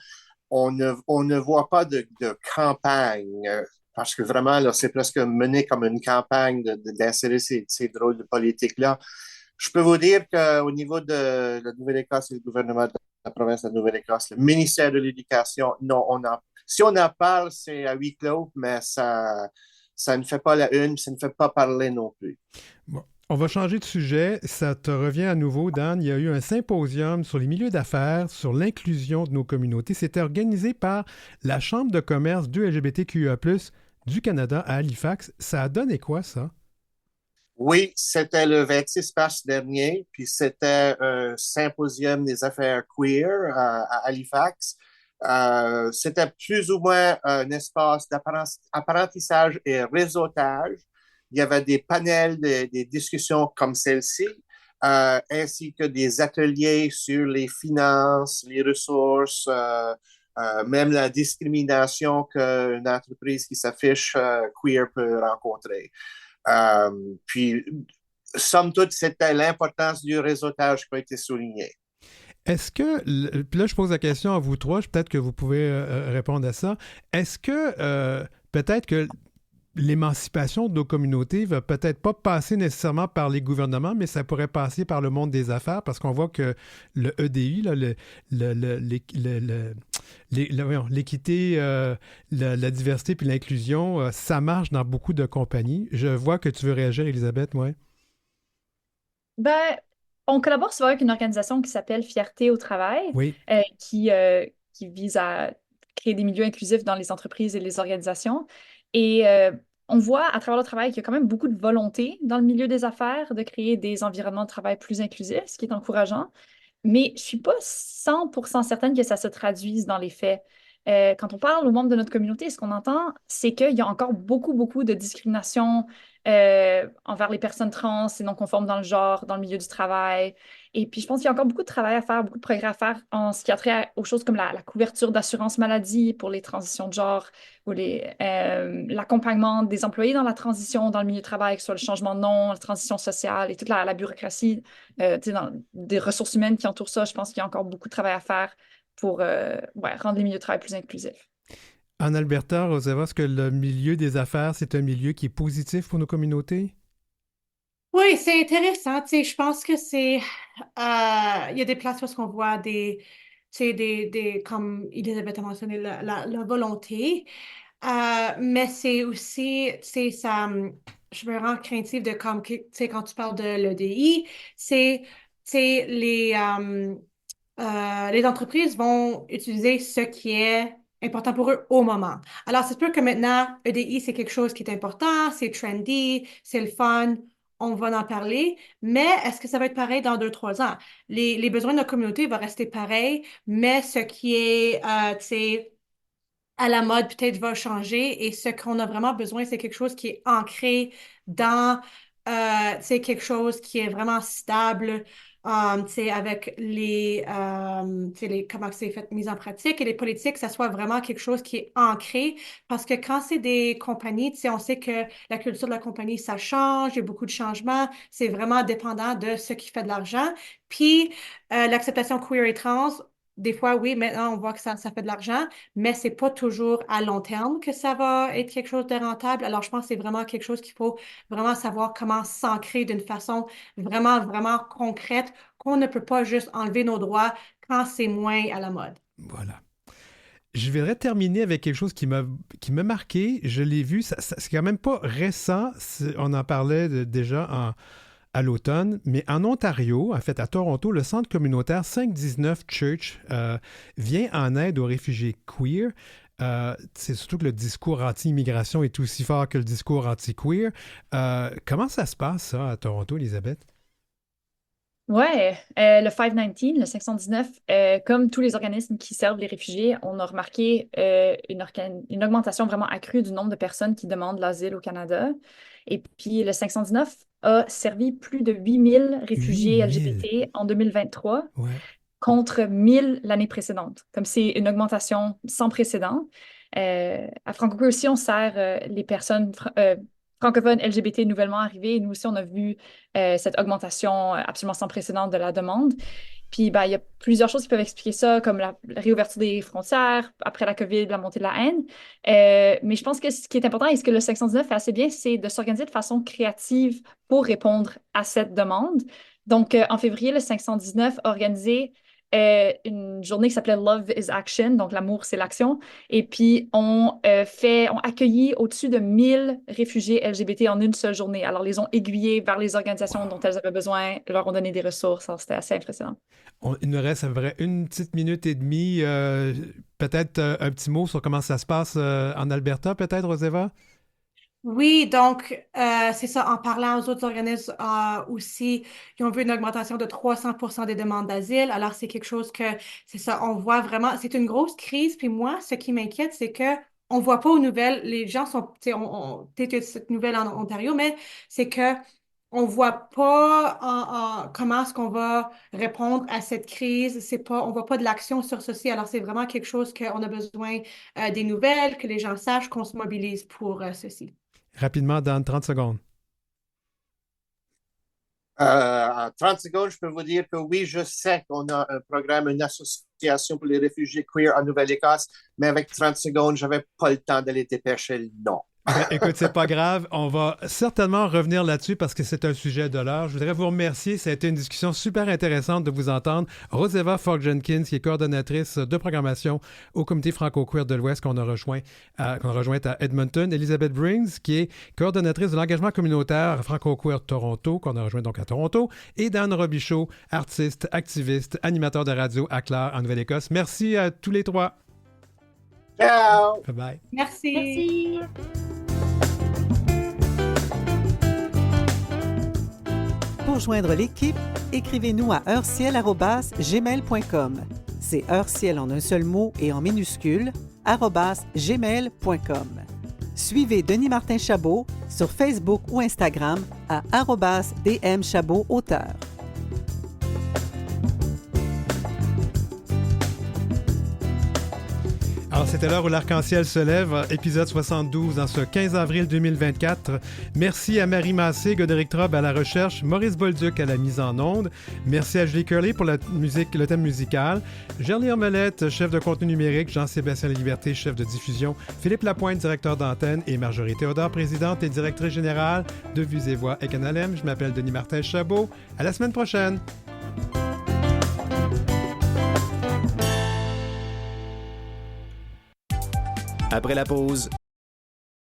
On ne voit pas de campagne, parce que vraiment, là, c'est presque mené comme une campagne d'insérer ces drôles de politiques-là. Je peux vous dire qu'au niveau de la Nouvelle-Écosse et le gouvernement de la province de la Nouvelle-Écosse, le ministère de l'Éducation, non, si on en parle, c'est à huis clos, mais ça ne fait pas la une, ça ne fait pas parler non plus. Bon. On va changer de sujet. Ça te revient à nouveau, Dan. Il y a eu un symposium sur les milieux d'affaires, sur l'inclusion de nos communautés. C'était organisé par la Chambre de commerce du LGBTQIA+, du Canada à Halifax. Ça a donné quoi, ça? Oui, c'était le 26 mars dernier, puis c'était un symposium des affaires queer à Halifax. C'était plus ou moins un espace d'apprentissage et réseautage. Il y avait des panels, des discussions comme celle-ci, ainsi que des ateliers sur les finances, les ressources, même la discrimination qu'une entreprise qui s'affiche queer peut rencontrer. Puis, somme toute, c'était l'importance du réseautage qui a été soulignée. Est-ce que, puis là, je pose la question à vous trois, peut-être que vous pouvez répondre à ça. Est-ce que peut-être que l'émancipation de nos communautés va peut-être pas passer nécessairement par les gouvernements, mais ça pourrait passer par le monde des affaires, parce qu'on voit que le EDI, là, voyons, l'équité, la diversité puis l'inclusion, ça marche dans beaucoup de compagnies. Je vois que tu veux réagir, Elisabeth, ouais. Ben, on collabore souvent avec une organisation qui s'appelle Fierté au travail, Oui. qui vise à créer des milieux inclusifs dans les entreprises et les organisations. Et on voit à travers le travail qu'il y a quand même beaucoup de volonté dans le milieu des affaires de créer des environnements de travail plus inclusifs, ce qui est encourageant. Mais je suis pas 100% certaine que ça se traduise dans les faits. Quand on parle aux membres de notre communauté, ce qu'on entend, c'est qu'il y a encore beaucoup, beaucoup de discrimination envers les personnes trans et non conformes dans le genre, dans le milieu du travail. Et puis, je pense qu'il y a encore beaucoup de travail à faire, beaucoup de progrès à faire en ce qui a trait aux choses comme la couverture d'assurance maladie pour les transitions de genre ou l'accompagnement des employés dans la transition dans le milieu du travail, que ce soit le changement de nom, la transition sociale et toute la bureaucratie des ressources humaines qui entourent ça. Je pense qu'il y a encore beaucoup de travail à faire pour rendre les milieux de travail plus inclusifs. En Alberta, Roseva, est-ce que le milieu des affaires, c'est un milieu qui est positif pour nos communautés? Oui, c'est intéressant. Tu sais, je pense que il y a des places où on voit tu sais, comme Elisabeth a mentionné, la volonté. Mais c'est aussi, tu sais, je me rends craintive de comme, tu sais, quand tu parles de l'EDI, tu sais, les entreprises vont utiliser ce qui est important pour eux au moment. Alors, c'est sûr que maintenant, EDI, c'est quelque chose qui est important, c'est trendy, c'est le fun, on va en parler, mais est-ce que ça va être pareil dans 2, 3 ans? Les besoins de notre communauté vont rester pareils, mais ce qui est, tu sais, à la mode peut-être va changer et ce qu'on a vraiment besoin, c'est quelque chose qui est ancré dans, tu sais, quelque chose qui est vraiment stable, tu sais, avec tu sais, comment c'est fait, mise en pratique et les politiques, que ça soit vraiment quelque chose qui est ancré parce que quand c'est des compagnies, tu sais, on sait que la culture de la compagnie, ça change, il y a beaucoup de changements, c'est vraiment dépendant de ce qui fait de l'argent. Puis, l'acceptation queer et trans, des fois, oui, maintenant, on voit que ça fait de l'argent, mais c'est pas toujours à long terme que ça va être quelque chose de rentable. Alors, je pense que c'est vraiment quelque chose qu'il faut vraiment savoir comment s'ancrer d'une façon vraiment, vraiment concrète, qu'on ne peut pas juste enlever nos droits quand c'est moins à la mode. Voilà. Je voudrais terminer avec quelque chose qui m'a marqué. Je l'ai vu, c'est quand même pas récent. On en parlait déjà à l'automne, mais en Ontario, en fait à Toronto, le centre communautaire 519 Church vient en aide aux réfugiés queer. C'est surtout que le discours anti-immigration est aussi fort que le discours anti-queer. Comment ça se passe, ça, à Toronto, Elisabeth? Ouais, le 519, le 519, comme tous les organismes qui servent les réfugiés, on a remarqué une augmentation vraiment accrue du nombre de personnes qui demandent l'asile au Canada. Et puis le 519 a servi plus de 8000 réfugiés 8000. LGBT en 2023 Ouais. contre 1000 l'année précédente. Comme c'est une augmentation sans précédent. À Franco aussi, on sert les personnes francophones LGBT nouvellement arrivées. Et nous aussi, on a vu cette augmentation absolument sans précédent de la demande. Puis, ben, il y a plusieurs choses qui peuvent expliquer ça, comme la réouverture des frontières après la COVID, la montée de la haine. Mais je pense que ce qui est important et ce que le 519 fait assez bien, c'est de s'organiser de façon créative pour répondre à cette demande. Donc, en février, le 519 a organisé une journée qui s'appelait Love is Action, donc l'amour, c'est l'action. Et puis, on accueilli au-dessus de 1000 réfugiés LGBT en une seule journée. Alors, les ont aiguillés vers les organisations dont elles avaient besoin, leur ont donné des ressources. Alors, c'était assez impressionnant. Il nous reste à peu près une petite minute et demie. Peut-être un petit mot sur comment ça se passe en Alberta, peut-être, Roseva? Oui, donc, c'est ça, en parlant aux autres organismes aussi, ils ont vu une augmentation de 300% des demandes d'asile. Alors, c'est quelque chose que, c'est ça, on voit vraiment, c'est une grosse crise. Puis moi, ce qui m'inquiète, c'est que on voit pas aux nouvelles, les gens sont, tu sais, peut-être qu'il y a cette nouvelle en Ontario, mais c'est que on voit pas comment est-ce qu'on va répondre à cette crise. C'est pas, on voit pas de l'action sur ceci. Alors, c'est vraiment quelque chose qu'on a besoin des nouvelles, que les gens sachent qu'on se mobilise pour ceci. Rapidement, dans 30 secondes. En 30 secondes, je peux vous dire que oui, je sais qu'on a un programme, une association pour les réfugiés queer en Nouvelle-Écosse, mais avec 30 secondes, je n'avais pas le temps d'aller dépêcher le nom. Ben, écoute, c'est pas grave. On va certainement revenir là-dessus parce que c'est un sujet de l'heure. Je voudrais vous remercier. Ça a été une discussion super intéressante de vous entendre. Roseva Fogg-Jenkins, qui est coordonnatrice de programmation au Comité franco-queer de l'Ouest qu'on a rejoint à Edmonton. Elizabeth Briggs, qui est coordonnatrice de l'engagement communautaire franco-queer Toronto, qu'on a rejoint donc à Toronto. Et Dan Robichaud, artiste, activiste, animateur de radio à Clare, en Nouvelle-Écosse. Merci à tous les trois. Ciao! Bye-bye. Merci. Pour joindre l'équipe, écrivez-nous à heureciel@gmail.com. C'est heureciel en un seul mot et en minuscule, @gmail.com. Suivez Denis Martin Chabot sur Facebook ou Instagram à @dmchabotauteur. Alors, c'était l'heure où l'arc-en-ciel se lève, épisode 72, en ce 15 avril 2024. Merci à Marie Massé, Godéric Trobe à la recherche, Maurice Bolduc à la mise en onde. Merci à Julie Curley pour la musique, le thème musical. Gerly Omelette, chef de contenu numérique, Jean-Sébastien Laliberté, chef de diffusion, Philippe Lapointe, directeur d'antenne, et Marjorie Théodore, présidente et directrice générale de Vues et Voix et Canal M. Je m'appelle Denis Martin Chabot. À la semaine prochaine! Après la pause,